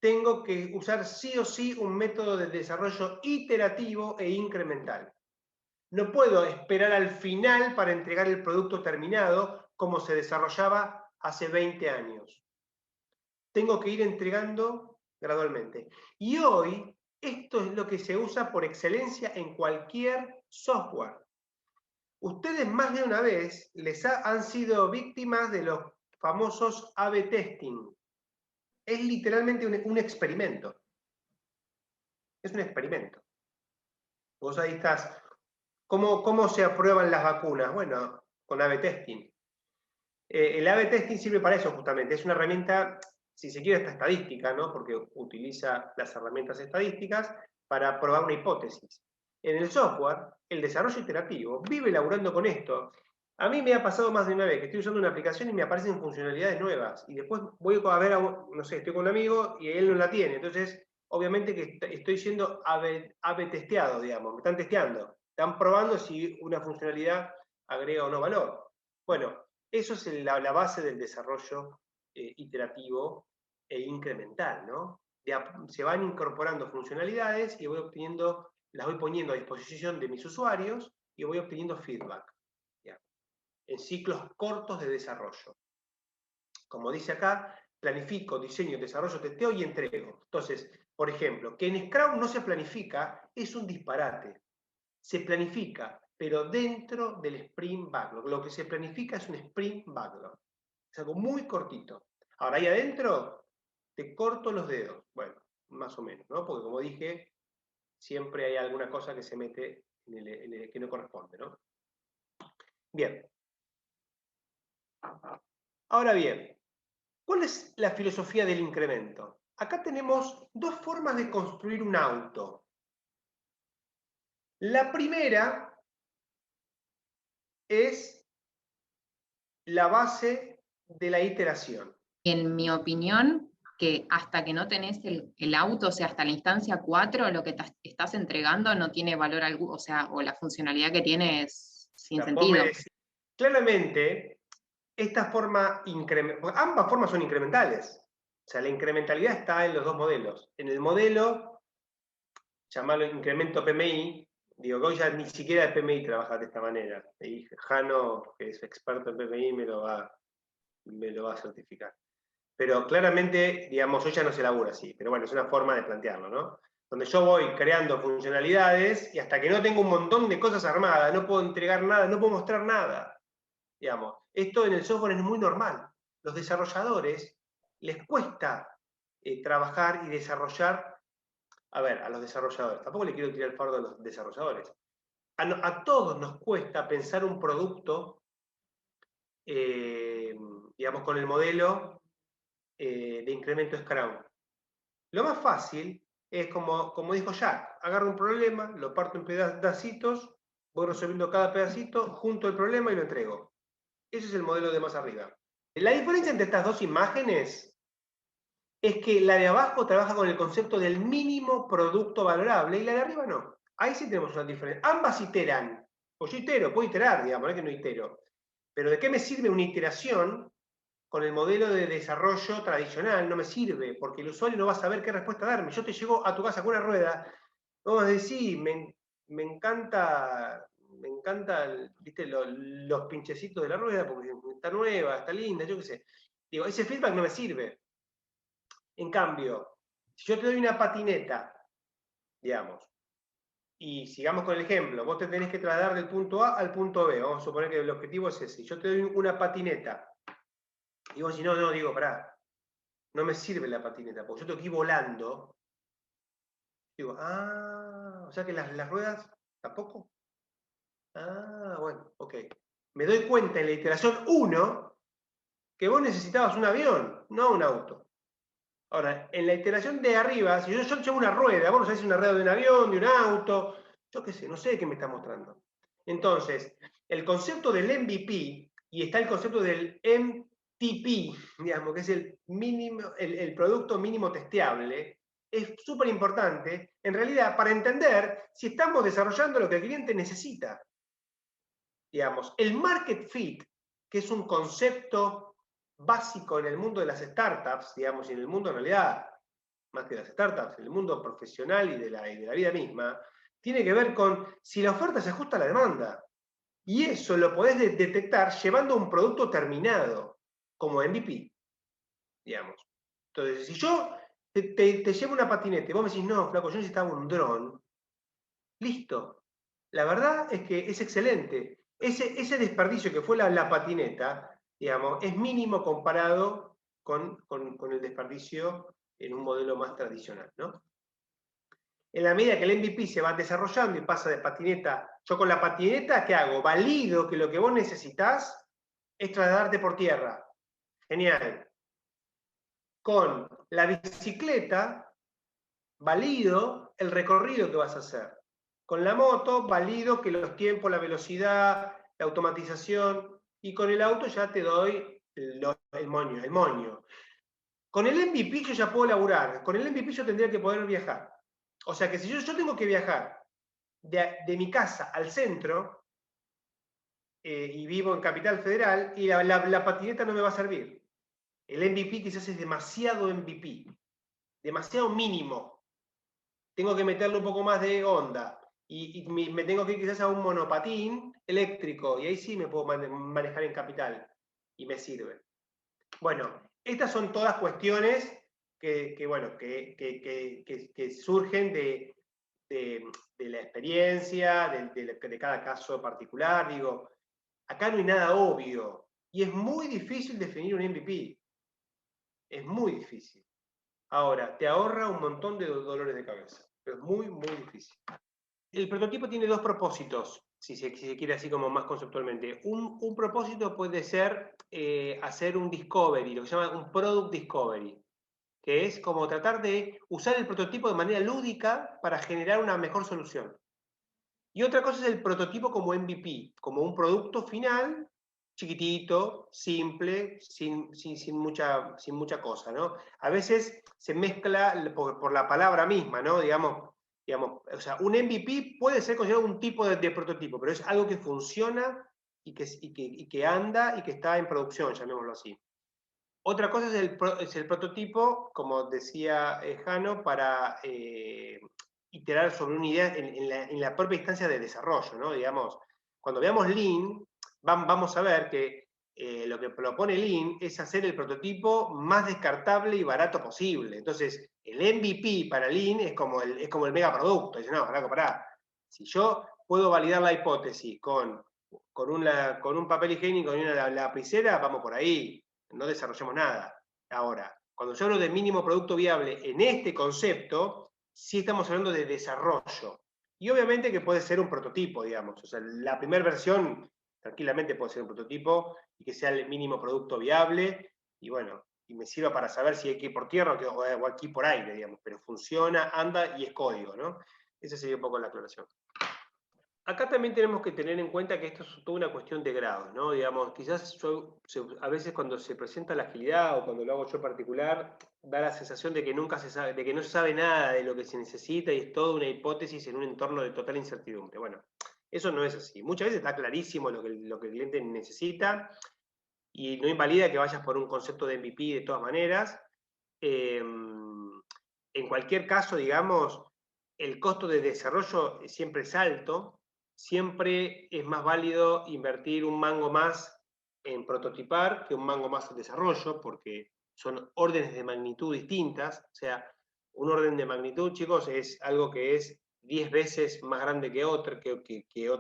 tengo que usar sí o sí un método de desarrollo iterativo e incremental. No puedo esperar al final para entregar el producto terminado como se desarrollaba hace 20 años. Tengo que ir entregando gradualmente. Y hoy esto es lo que se usa por excelencia en cualquier software. Ustedes más de una vez han sido víctimas de los famosos A/B testing. Es literalmente un experimento. Es un experimento. Vos ahí estás. ¿Cómo se aprueban las vacunas? Bueno, con A/B testing. El A/B testing sirve para eso justamente. Es una herramienta, si se quiere, esta estadística, ¿no? Porque utiliza las herramientas estadísticas para probar una hipótesis. En el software, el desarrollo iterativo vive laburando con esto. A mí me ha pasado más de una vez que estoy usando una aplicación y me aparecen funcionalidades nuevas. Y después voy a ver, no sé, estoy con un amigo y él no la tiene. Entonces, obviamente que estoy siendo A/B testeado, digamos. Me están testeando. Están probando si una funcionalidad agrega o no valor. Bueno, eso es la base del desarrollo iterativo e incremental, ¿no? Se van incorporando funcionalidades y las voy poniendo a disposición de mis usuarios y voy obteniendo feedback, ¿ya? En ciclos cortos de desarrollo. Como dice acá, planifico, diseño, desarrollo, testeo y entrego. Entonces, por ejemplo, que en Scrum no se planifica es un disparate. Se planifica, pero dentro del sprint backlog. Lo que se planifica es un sprint backlog. Es algo muy cortito. Ahora, ahí adentro, te corto los dedos. Bueno, más o menos, ¿no? Porque como dije, siempre hay alguna cosa que se mete que no corresponde, ¿no? Bien. Ahora bien, ¿cuál es la filosofía del incremento? Acá tenemos dos formas de construir un auto. La primera es la base de la iteración. En mi opinión, que hasta que no tenés el auto, o sea, hasta la instancia 4, lo que estás entregando no tiene valor alguno, o sea, o la funcionalidad que tiene es sin sentido. Claramente, ambas formas son incrementales. O sea, la incrementalidad está en los dos modelos. En el modelo, llamarlo incremento PMI, digo, hoy ya ni siquiera el PMI trabaja de esta manera. Y Jano, que es experto en PMI, me lo va a certificar. Pero claramente, digamos, hoy ya no se labura así. Pero bueno, es una forma de plantearlo, ¿no? Donde yo voy creando funcionalidades y hasta que no tengo un montón de cosas armadas, no puedo entregar nada, no puedo mostrar nada. Digamos, esto en el software es muy normal. Los desarrolladores les cuesta trabajar y desarrollar, a ver, a los desarrolladores, tampoco le quiero tirar el fardo a los desarrolladores. A todos nos cuesta pensar un producto, digamos, con el modelo de incremento Scrum. Lo más fácil es, como dijo Jack, agarro un problema, lo parto en pedacitos, voy resolviendo cada pedacito, junto el problema y lo entrego. Ese es el modelo de más arriba. La diferencia entre estas dos imágenes es que la de abajo trabaja con el concepto del mínimo producto valorable y la de arriba no. Ahí sí tenemos una diferencia. Ambas iteran. Pues yo itero, puedo iterar, digamos, no es que no itero. Pero ¿de qué me sirve una iteración con el modelo de desarrollo tradicional? No me sirve, porque el usuario no va a saber qué respuesta darme. Yo te llego a tu casa con una rueda, vamos a decir, me encanta, me encantan, ¿viste? Los pinchecitos de la rueda, porque está nueva, está linda, yo qué sé. Digo, ese feedback no me sirve. En cambio, si yo te doy una patineta, digamos, y sigamos con el ejemplo, vos te tenés que trasladar del punto A al punto B, vamos a suponer que el objetivo es ese. Yo te doy una patineta, y vos decís, no, digo, pará, no me sirve la patineta, porque yo tengo que ir volando. Digo, o sea que las ruedas tampoco. Bueno, ok. Me doy cuenta en la iteración 1 que vos necesitabas un avión, no un auto. Ahora, en la iteración de arriba, si yo llevo una rueda, vos no sabés si una rueda de un avión, de un auto, yo qué sé, no sé qué me está mostrando. Entonces, el concepto del MVP, y está el concepto del MTP, digamos, que es el producto mínimo testeable, es súper importante, en realidad, para entender si estamos desarrollando lo que el cliente necesita. Digamos, el market fit, que es un concepto básico en el mundo de las startups, digamos, y en el mundo en realidad, más que las startups, en el mundo profesional y de la vida misma, tiene que ver con si la oferta se ajusta a la demanda. Y eso lo podés detectar llevando un producto terminado, como MVP, digamos. Entonces, si yo te llevo una patineta y vos me decís, no, flaco, yo necesitaba un dron, listo. La verdad es que es excelente. Ese desperdicio que fue la patineta, digamos, es mínimo comparado con el desperdicio en un modelo más tradicional, ¿no? En la medida que el MVP se va desarrollando y pasa de patineta, yo con la patineta, ¿qué hago? Valido que lo que vos necesitas es trasladarte por tierra. Genial. Con la bicicleta, valido el recorrido que vas a hacer. Con la moto, valido que los tiempos, la velocidad, la automatización, y con el auto ya te doy el moño. Con el MVP yo ya puedo laburar, con el MVP yo tendría que poder viajar. O sea que si yo tengo que viajar de mi casa al centro, y vivo en Capital Federal, y la patineta no me va a servir. El MVP quizás es demasiado MVP, demasiado mínimo. Tengo que meterle un poco más de onda. Y me tengo que ir quizás a un monopatín eléctrico, y ahí sí me puedo manejar en Capital, y me sirve. Bueno, estas son todas cuestiones que surgen de la experiencia, de cada caso particular. Digo, acá no hay nada obvio, y es muy difícil definir un MVP. Es muy difícil. Ahora, te ahorra un montón de dolores de cabeza, pero es muy, muy difícil. El prototipo tiene dos propósitos, si se quiere así como más conceptualmente. Un propósito puede ser hacer un discovery, lo que se llama un product discovery, que es como tratar de usar el prototipo de manera lúdica para generar una mejor solución. Y otra cosa es el prototipo como MVP, como un producto final, chiquitito, simple, sin mucha cosa, ¿no? A veces se mezcla por la palabra misma, ¿no? Digamos, o sea, un MVP puede ser considerado un tipo de prototipo, pero es algo que funciona y que anda y que está en producción, llamémoslo así. Otra cosa es el prototipo, como decía Jano, para iterar sobre una idea en la propia instancia de desarrollo, ¿no? Digamos, cuando veamos Lean, vamos a ver que lo que propone Lean es hacer el prototipo más descartable y barato posible. Entonces, el MVP para Lean es como el megaproducto. Dice, no, pará. Si yo puedo validar la hipótesis con un papel higiénico y una lapicera, vamos por ahí, no desarrollemos nada. Ahora, cuando yo hablo de mínimo producto viable en este concepto, sí estamos hablando de desarrollo. Y obviamente que puede ser un prototipo, digamos. O sea, la primera versión tranquilamente puede ser un prototipo y que sea el mínimo producto viable. Y bueno, y me sirva para saber si hay que ir por tierra o aquí por aire, digamos. Pero funciona, anda y es código, ¿no? Esa sería un poco la aclaración. Acá también tenemos que tener en cuenta que esto es toda una cuestión de grados, ¿no? Digamos, quizás a veces cuando se presenta la agilidad o cuando lo hago yo en particular, da la sensación de que nunca se sabe, de que no se sabe nada de lo que se necesita y es toda una hipótesis en un entorno de total incertidumbre. Bueno, eso no es así. Muchas veces está clarísimo lo que el cliente necesita y no invalida que vayas por un concepto de MVP de todas maneras. En cualquier caso, digamos, el costo de desarrollo siempre es alto. siempre es más válido invertir un mango más en prototipar que un mango más en desarrollo, porque son órdenes de magnitud distintas. O sea, un orden de magnitud, chicos, es algo que es 10 veces más grande que otra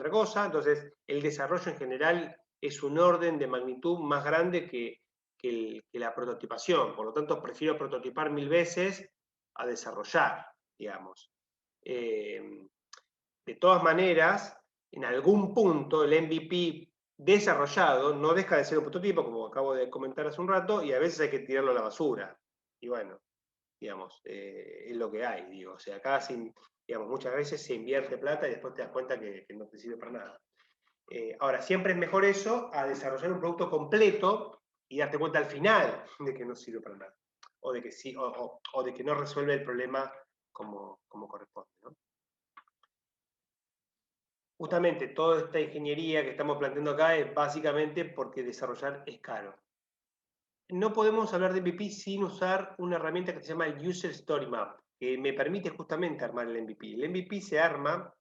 cosa. Entonces, el desarrollo en general es un orden de magnitud más grande que la prototipación. Por lo tanto, prefiero prototipar 1000 veces a desarrollar, digamos. De todas maneras, en algún punto el MVP desarrollado no deja de ser un prototipo, como acabo de comentar hace un rato, y a veces hay que tirarlo a la basura. Y bueno, digamos, es lo que hay, digo. O sea, acá digamos, muchas veces se invierte plata y después te das cuenta que no te sirve para nada. Ahora, siempre es mejor eso a desarrollar un producto completo y darte cuenta al final de que no sirve para nada. O de que sí, o de que no resuelve el problema como corresponde, ¿no? Justamente toda esta ingeniería que estamos planteando acá es básicamente porque desarrollar es caro. No podemos hablar de MVP sin usar una herramienta que se llama el User Story Map, que me permite justamente armar el MVP. El MVP se arma,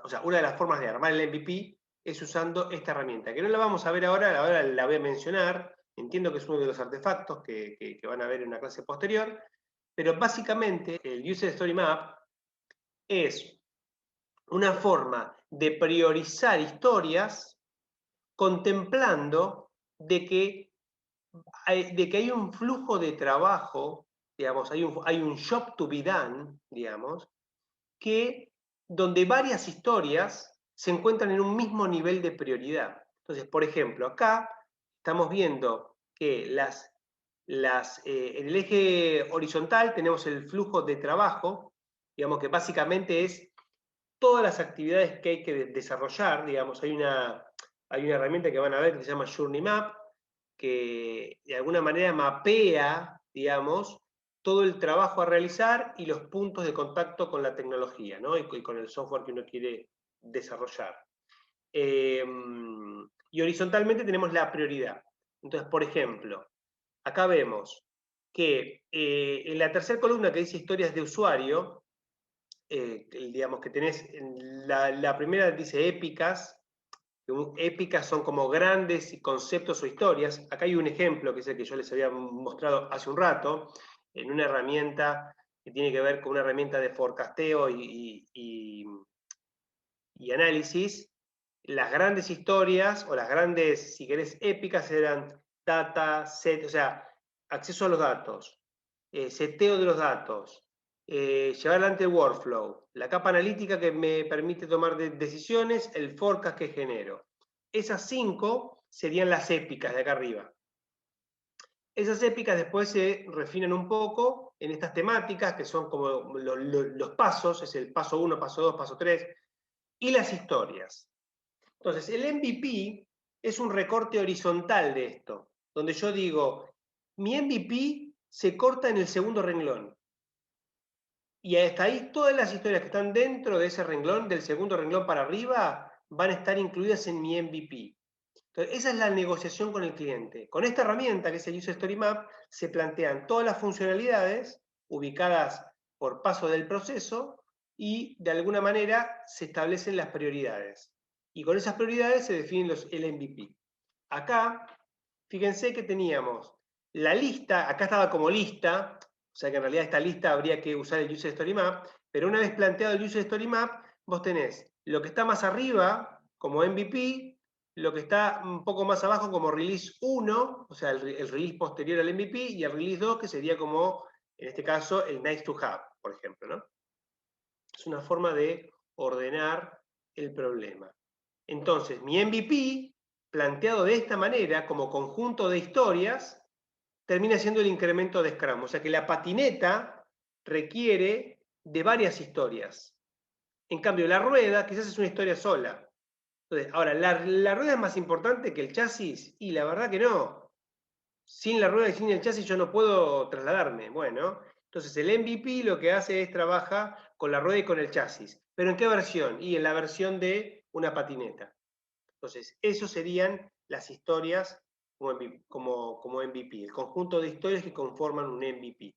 o sea, una de las formas de armar el MVP es usando esta herramienta, que no la vamos a ver ahora la voy a mencionar. Entiendo que es uno de los artefactos que van a ver en una clase posterior, pero básicamente el User Story Map es una forma de priorizar historias contemplando de que hay un flujo de trabajo, digamos, hay un job to be done, digamos, donde varias historias se encuentran en un mismo nivel de prioridad. Entonces, por ejemplo, acá estamos viendo que en el eje horizontal tenemos el flujo de trabajo, digamos que básicamente es todas las actividades que hay que desarrollar, digamos, hay una herramienta que van a ver que se llama Journey Map, que de alguna manera mapea, digamos, todo el trabajo a realizar y los puntos de contacto con la tecnología, ¿no? Y con el software que uno quiere desarrollar. Y horizontalmente tenemos la prioridad. Entonces, por ejemplo, acá vemos que en la tercera columna que dice historias de usuario, digamos que tenés, la primera dice épicas, épicas son como grandes conceptos o historias. Acá hay un ejemplo que es el que yo les había mostrado hace un rato, en una herramienta que tiene que ver con una herramienta de forecasteo y análisis. Las grandes historias o las grandes, si querés, épicas eran data, set, o sea, acceso a los datos, seteo de los datos, llevar adelante el workflow, la capa analítica que me permite tomar decisiones, el forecast que genero. Esas 5 serían las épicas de acá arriba. Esas épicas después se refinan un poco en estas temáticas que son como los pasos, es el paso 1, paso 2, paso 3, y las historias. Entonces, el MVP es un recorte horizontal de esto, donde yo digo, mi MVP se corta en el segundo renglón. Y hasta ahí todas las historias que están dentro de ese renglón, del segundo renglón para arriba, van a estar incluidas en mi MVP. Entonces, esa es la negociación con el cliente. Con esta herramienta, que es el User Story Map, se plantean todas las funcionalidades ubicadas por paso del proceso y de alguna manera se establecen las prioridades. Y con esas prioridades se definen el MVP. Acá, fíjense que teníamos la lista, acá estaba como lista, o sea que en realidad esta lista habría que usar el User Story Map, pero una vez planteado el User Story Map, vos tenés lo que está más arriba como MVP, lo que está un poco más abajo como Release 1, o sea, el release posterior al MVP, y el Release 2, que sería como, en este caso, el Nice to Have, por ejemplo, ¿no? Es una forma de ordenar el problema. Entonces, mi MVP, planteado de esta manera, como conjunto de historias, termina siendo el incremento de Scrum. O sea que la patineta requiere de varias historias. En cambio, la rueda quizás es una historia sola. Entonces, ahora, ¿la rueda es más importante que el chasis? Y la verdad que no. Sin la rueda y sin el chasis yo no puedo trasladarme. Bueno, entonces el MVP lo que hace es trabaja con la rueda y con el chasis. ¿Pero en qué versión? Y en la versión de una patineta. Entonces, esos serían las historias como MVP, el conjunto de historias que conforman un MVP.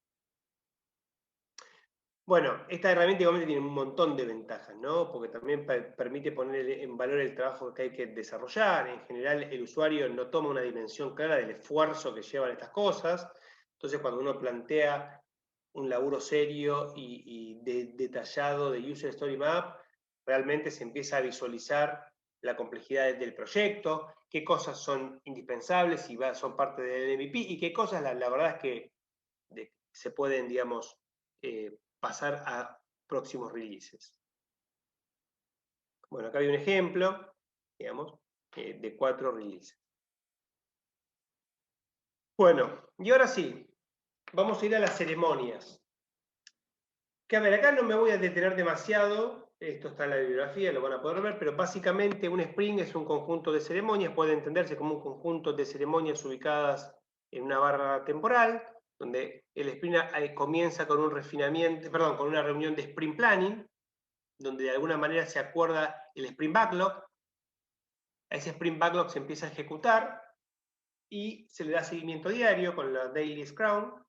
Bueno, esta herramienta igualmente tiene un montón de ventajas, ¿no? Porque también permite poner en valor el trabajo que hay que desarrollar. En general, el usuario no toma una dimensión clara del esfuerzo que llevan estas cosas. Entonces, cuando uno plantea un laburo serio y detallado de User Story Map, realmente se empieza a visualizar la complejidad del proyecto, qué cosas son indispensables y son parte del MVP y qué cosas, la verdad es que se pueden, digamos, pasar a próximos releases. Bueno, acá hay un ejemplo, digamos, de 4 releases. Bueno, y ahora sí, vamos a ir a las ceremonias. Que a ver, acá no me voy a detener demasiado, esto está en la bibliografía, lo van a poder ver, pero básicamente un sprint es un conjunto de ceremonias, puede entenderse como un conjunto de ceremonias ubicadas en una barra temporal, donde el sprint comienza con un refinamiento, perdón, con una reunión de sprint planning, donde de alguna manera se acuerda el sprint backlog, a ese sprint backlog se empieza a ejecutar y se le da seguimiento diario con la Daily Scrum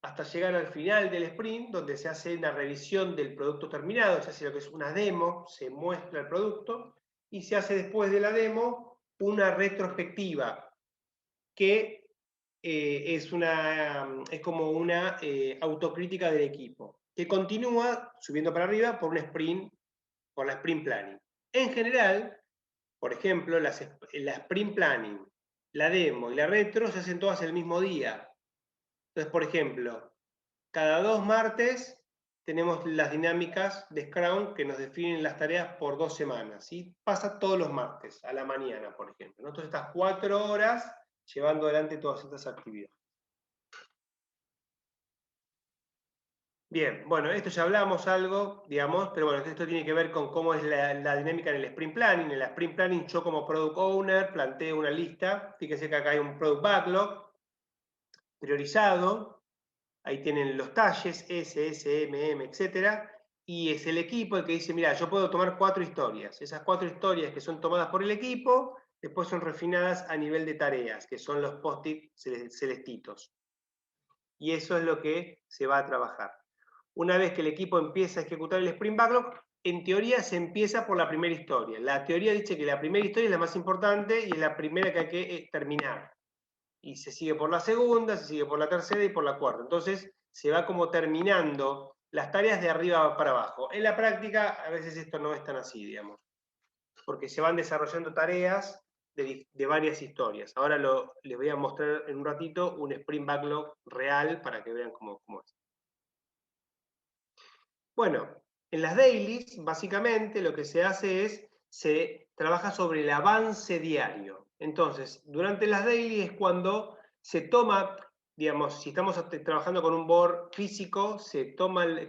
hasta llegar al final del sprint, donde se hace una revisión del producto terminado, se hace lo que es una demo, se muestra el producto y se hace después de la demo una retrospectiva que es como una autocrítica del equipo, que continúa subiendo para arriba por la sprint planning. En general, por ejemplo, la sprint planning, la demo y la retro se hacen todas el mismo día. Entonces, por ejemplo, cada 2 martes tenemos las dinámicas de Scrum que nos definen las tareas por 2 semanas. ¿Sí? Pasa todos los martes, a la mañana, por ejemplo, ¿no? Entonces estás 4 horas llevando adelante todas estas actividades. Bien, bueno, esto ya hablamos algo, digamos, pero bueno, esto tiene que ver con cómo es la dinámica en el sprint planning. En el sprint planning yo como product owner planteo una lista, fíjense que acá hay un product backlog priorizado, ahí tienen los talles, S, S, M, M, etc. Y es el equipo el que dice, mira, yo puedo tomar 4 historias. Esas 4 historias que son tomadas por el equipo, después son refinadas a nivel de tareas, que son los post-it celestitos. Y eso es lo que se va a trabajar. Una vez que el equipo empieza a ejecutar el sprint backlog, en teoría se empieza por la primera historia. La teoría dice que la primera historia es la más importante y es la primera que hay que terminar. Y se sigue por la segunda, se sigue por la tercera y por la cuarta. Entonces se va como terminando las tareas de arriba para abajo. En la práctica a veces esto no es tan así, digamos, porque se van desarrollando tareas de varias historias. Ahora les voy a mostrar en un ratito un sprint backlog real para que vean cómo es. Bueno, en las dailies, básicamente, lo que se hace es, se trabaja sobre el avance diario. Entonces, durante las dailies es cuando se toma, digamos, si estamos trabajando con un board físico,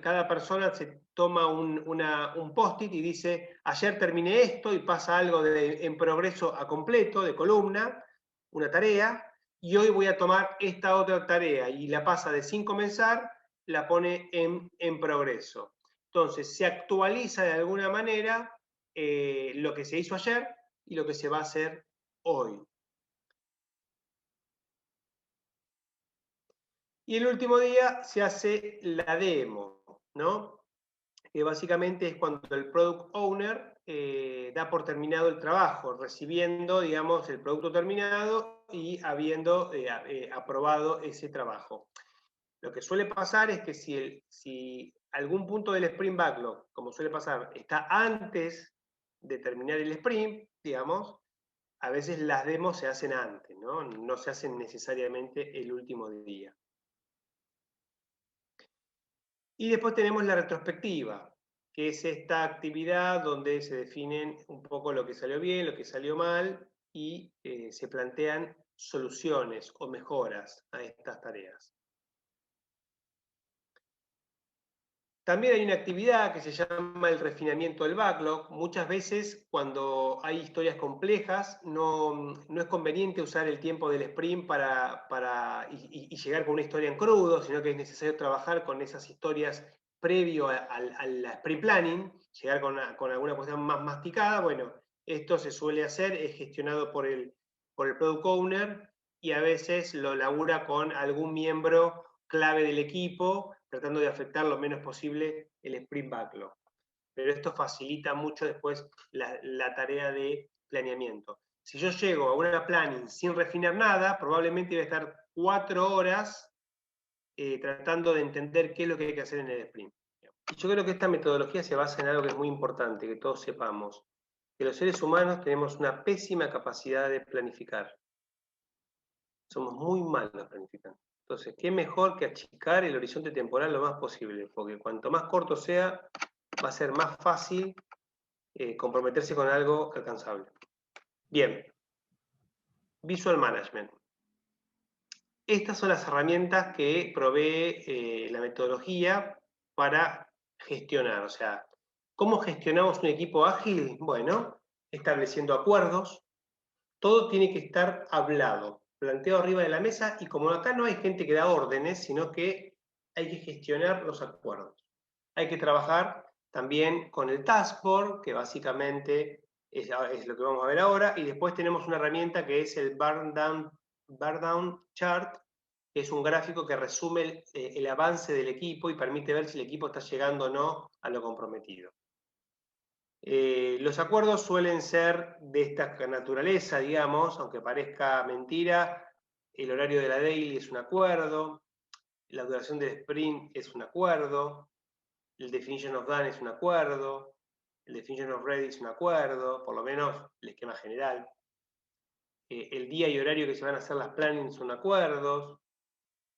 cada persona se toma un post-it y dice, ayer terminé esto y pasa algo en progreso a completo, de columna, una tarea, y hoy voy a tomar esta otra tarea, y la pasa de sin comenzar, la pone en progreso. Entonces, se actualiza de alguna manera lo que se hizo ayer y lo que se va a hacer hoy. Y el último día se hace la demo, ¿no? Que básicamente es cuando el product owner da por terminado el trabajo, recibiendo, digamos, el producto terminado y habiendo aprobado ese trabajo. Lo que suele pasar es que si algún punto del sprint backlog, como suele pasar, está antes de terminar el sprint, digamos, a veces las demos se hacen antes, ¿no? No se hacen necesariamente el último día. Y después tenemos la retrospectiva, que es esta actividad donde se definen un poco lo que salió bien, lo que salió mal, y se plantean soluciones o mejoras a estas tareas. También hay una actividad que se llama el refinamiento del backlog. Muchas veces cuando hay historias complejas no es conveniente usar el tiempo del sprint y llegar con una historia en crudo, sino que es necesario trabajar con esas historias previo al sprint planning, llegar con alguna cuestión más masticada. Bueno, esto se suele hacer, es gestionado por el product owner y a veces lo labura con algún miembro clave del equipo tratando de afectar lo menos posible el sprint backlog. Pero esto facilita mucho después la tarea de planeamiento. Si yo llego a una planning sin refinar nada, probablemente voy a estar 4 horas tratando de entender qué es lo que hay que hacer en el sprint. Y yo creo que esta metodología se basa en algo que es muy importante, que todos sepamos, que los seres humanos tenemos una pésima capacidad de planificar. Somos muy malos planificando. Entonces, ¿qué mejor que achicar el horizonte temporal lo más posible? Porque cuanto más corto sea, va a ser más fácil comprometerse con algo alcanzable. Bien, Visual Management. Estas son las herramientas que provee la metodología para gestionar. O sea, ¿cómo gestionamos un equipo ágil? Bueno, estableciendo acuerdos. Todo tiene que estar hablado, planteado arriba de la mesa, y como acá no hay gente que da órdenes, sino que hay que gestionar los acuerdos. Hay que trabajar también con el Task Board, que básicamente es lo que vamos a ver ahora, y después tenemos una herramienta que es el Burn Down Chart, que es un gráfico que resume el avance del equipo y permite ver si el equipo está llegando o no a lo comprometido. Los acuerdos suelen ser de esta naturaleza, digamos, aunque parezca mentira. El horario de la daily es un acuerdo, la duración del sprint es un acuerdo, el definition of done es un acuerdo, el definition of ready es un acuerdo, por lo menos el esquema general. El día y horario que se van a hacer las planning son acuerdos.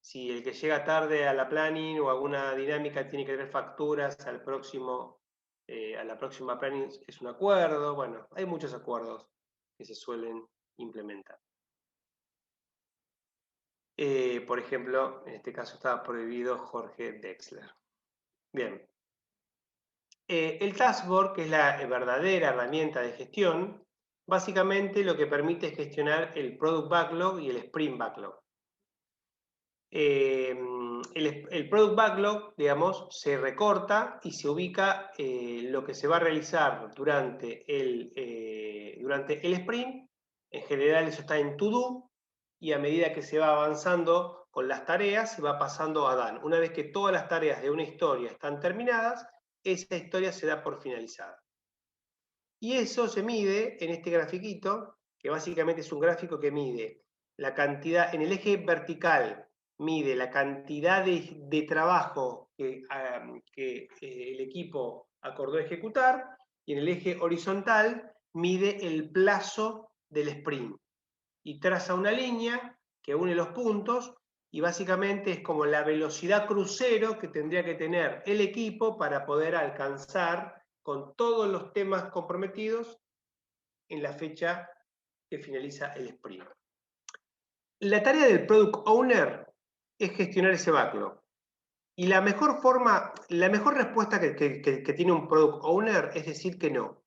Si el que llega tarde a la planning o alguna dinámica tiene que tener facturas al próximo, a la próxima planning, es un acuerdo. Bueno, hay muchos acuerdos que se suelen implementar. Por ejemplo, en este caso estaba prohibido Jorge Dexler. Bien. El Task Board, que es la verdadera herramienta de gestión, básicamente lo que permite es gestionar el Product Backlog y el Sprint Backlog. El Product Backlog, digamos, se recorta y se ubica lo que se va a realizar durante el sprint. En general eso está en To Do, y a medida que se va avanzando con las tareas, se va pasando a Done. Una vez que todas las tareas de una historia están terminadas, esa historia se da por finalizada. Y eso se mide en este grafiquito, que básicamente es un gráfico que mide la cantidad, en el eje vertical, mide la cantidad de trabajo que el equipo acordó ejecutar, y en el eje horizontal mide el plazo del sprint. Y traza una línea que une los puntos, y básicamente es como la velocidad crucero que tendría que tener el equipo para poder alcanzar con todos los temas comprometidos en la fecha que finaliza el sprint. La tarea del Product Owner es gestionar ese backlog. Y la mejor forma, la mejor respuesta que tiene un Product Owner es decir que no.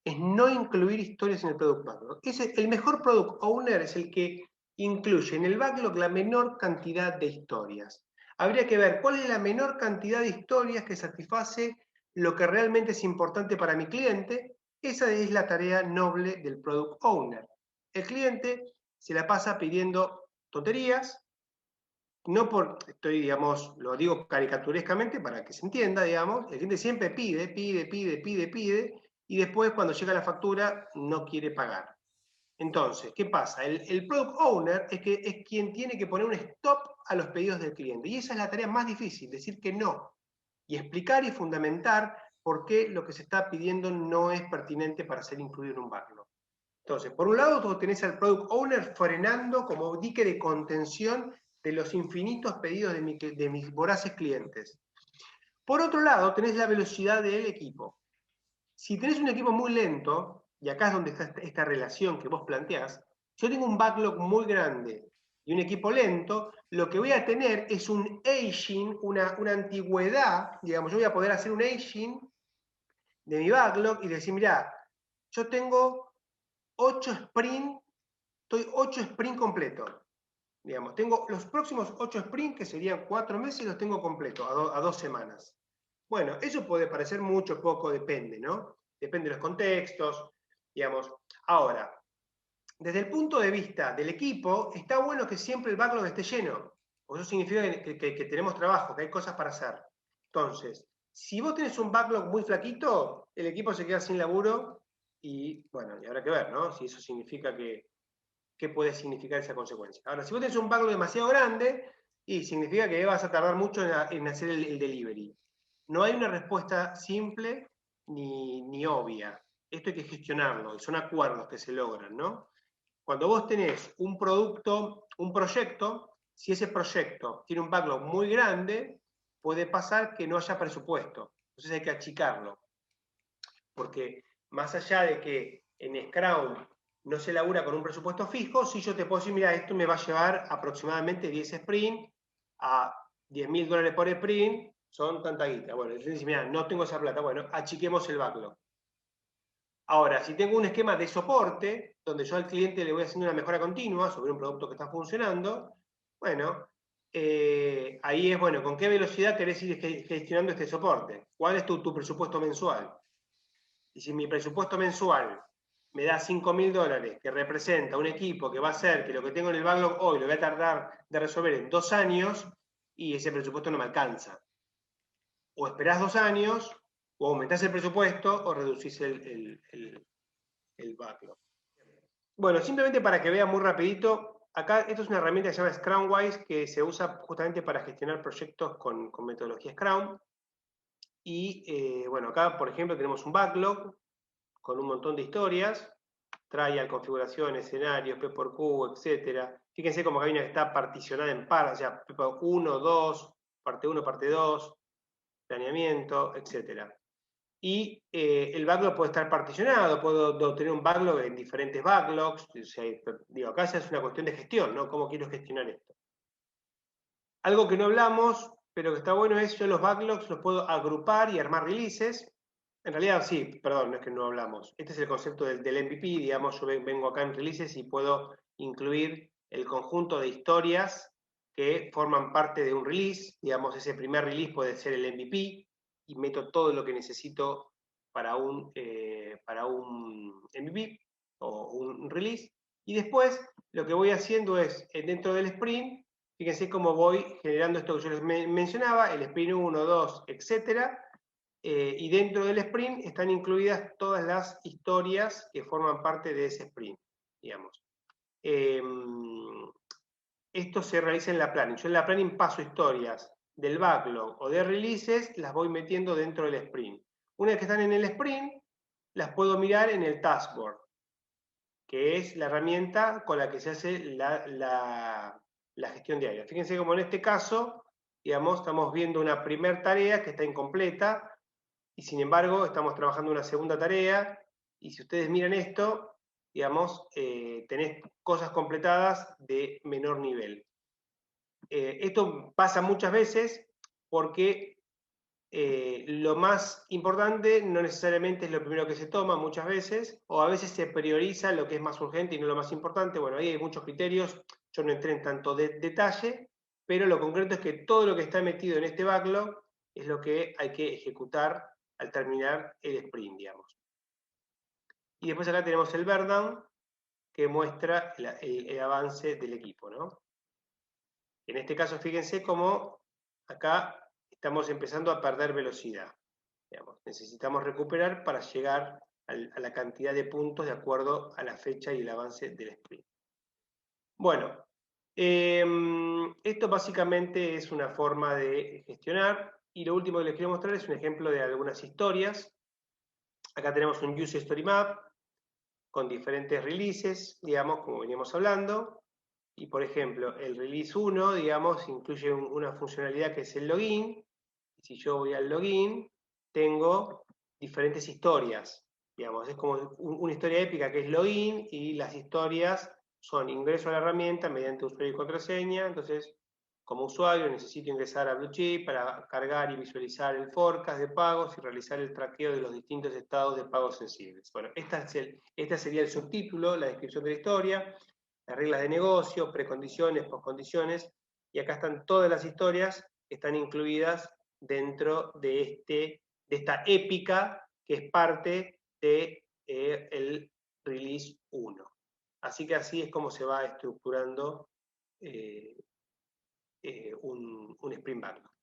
Es no incluir historias en el Product Backlog. El mejor Product Owner es el que incluye en el backlog la menor cantidad de historias. Habría que ver cuál es la menor cantidad de historias que satisface lo que realmente es importante para mi cliente. Esa es la tarea noble del Product Owner. El cliente se la pasa pidiendo tonterías, no digamos, lo digo caricaturescamente para que se entienda, digamos, el cliente siempre pide, y después cuando llega la factura no quiere pagar. Entonces, ¿qué pasa? El Product Owner es quien tiene que poner un stop a los pedidos del cliente, y esa es la tarea más difícil, decir que no, y explicar y fundamentar por qué lo que se está pidiendo no es pertinente para ser incluido en un backlog. Entonces, por un lado, tú tenés al Product Owner frenando como dique de contención de los infinitos pedidos de mis voraces clientes. Por otro lado, tenés la velocidad del equipo. Si tenés un equipo muy lento, y acá es donde está esta relación que vos planteás, yo tengo un backlog muy grande y un equipo lento, lo que voy a tener es un aging, una antigüedad, digamos, yo voy a poder hacer un aging de mi backlog y decir, mirá, yo tengo 8 sprint, estoy 8 sprint completos. Digamos, tengo los próximos 8 sprints, que serían 4 meses, los tengo completos, a 2 semanas. Bueno, eso puede parecer mucho, poco, depende, ¿no? Depende de los contextos, digamos. Ahora, desde el punto de vista del equipo, está bueno que siempre el backlog esté lleno, Porque eso significa que tenemos trabajo, que hay cosas para hacer. Entonces, si vos tenés un backlog muy flaquito, el equipo se queda sin laburo y, bueno, y habrá que ver, ¿no? Si eso significa qué puede significar esa consecuencia. Ahora, si vos tenés un backlog demasiado grande, y significa que vas a tardar mucho en hacer el delivery. No hay una respuesta simple ni obvia. Esto hay que gestionarlo, y son acuerdos que se logran, ¿no? Cuando vos tenés un producto, un proyecto, si ese proyecto tiene un backlog muy grande, puede pasar que no haya presupuesto. Entonces hay que achicarlo. Porque más allá de que en Scrum no se labura con un presupuesto fijo, si yo te puedo decir, mira, esto me va a llevar aproximadamente 10 sprints a $10.000 por sprint, son tanta guita. Bueno, entonces dice, mira, no tengo esa plata. Bueno, achiquemos el backlog. Ahora, si tengo un esquema de soporte, donde yo al cliente le voy haciendo una mejora continua sobre un producto que está funcionando, bueno, ahí es, bueno, ¿con qué velocidad querés ir gestionando este soporte? ¿Cuál es tu presupuesto mensual? Y si mi presupuesto mensual me da $5.000, que representa un equipo que va a hacer que lo que tengo en el backlog hoy lo voy a tardar de resolver en 2 años, y ese presupuesto no me alcanza. O esperás 2 años, o aumentás el presupuesto, o reducís el backlog. Bueno, simplemente para que vean muy rapidito, acá esto es una herramienta que se llama Scrumwise, que se usa justamente para gestionar proyectos con metodología Scrum. Y bueno, acá por ejemplo tenemos un backlog con un montón de historias, trial, configuración, escenarios, P por Q, etc. Fíjense como que hay una que está particionada en partes, o sea, P por 1, 2, parte 1, parte 2, planeamiento, etc. Y el backlog puede estar particionado, puedo tener un backlog en diferentes backlogs, o sea, digo, acá es una cuestión de gestión, ¿no? ¿Cómo quiero gestionar esto? Algo que no hablamos, pero que está bueno es, yo los backlogs los puedo agrupar y armar releases. En realidad sí, perdón, no es que no hablamos. Este es el concepto del MVP, digamos, yo vengo acá en releases y puedo incluir el conjunto de historias que forman parte de un release, digamos, ese primer release puede ser el MVP, y meto todo lo que necesito para un MVP o un release. Y después lo que voy haciendo es, dentro del sprint, fíjense cómo voy generando esto que yo les mencionaba, el sprint 1, 2, etcétera. Y dentro del sprint están incluidas todas las historias que forman parte de ese sprint, digamos. Esto se realiza en la planning. Yo en la planning paso historias del backlog o de releases, las voy metiendo dentro del sprint. Una vez que están en el sprint, las puedo mirar en el taskboard, que es la herramienta con la que se hace la gestión diaria. Fíjense como en este caso, digamos, estamos viendo una primera tarea que está incompleta, y sin embargo estamos trabajando una segunda tarea, y si ustedes miran esto, digamos, tenés cosas completadas de menor nivel. Esto pasa muchas veces porque lo más importante no necesariamente es lo primero que se toma muchas veces, o a veces se prioriza lo que es más urgente y no lo más importante. Bueno, ahí hay muchos criterios, yo no entré en tanto detalle, pero lo concreto es que todo lo que está metido en este backlog es lo que hay que ejecutar al terminar el sprint, digamos. Y después acá tenemos el burn down, que muestra el avance del equipo, ¿no? En este caso, fíjense cómo acá estamos empezando a perder velocidad. Digamos, necesitamos recuperar para llegar a la cantidad de puntos de acuerdo a la fecha y el avance del sprint. Bueno, esto básicamente es una forma de gestionar, y lo último que les quiero mostrar es un ejemplo de algunas historias. Acá tenemos un User Story Map con diferentes releases, digamos, como veníamos hablando. Y por ejemplo, el release 1, digamos, incluye una funcionalidad que es el login. Si yo voy al login, tengo diferentes historias, digamos, es como una historia épica que es login, y las historias son ingreso a la herramienta mediante usuario y contraseña. Entonces, como usuario necesito ingresar a Blue Chip para cargar y visualizar el forecast de pagos y realizar el traqueo de los distintos estados de pagos sensibles. Bueno, este sería el subtítulo, la descripción de la historia, las reglas de negocio, precondiciones, postcondiciones, y acá están todas las historias que están incluidas dentro de esta épica que es parte de el release 1. Así que así es como se va estructurando un sprint backlog.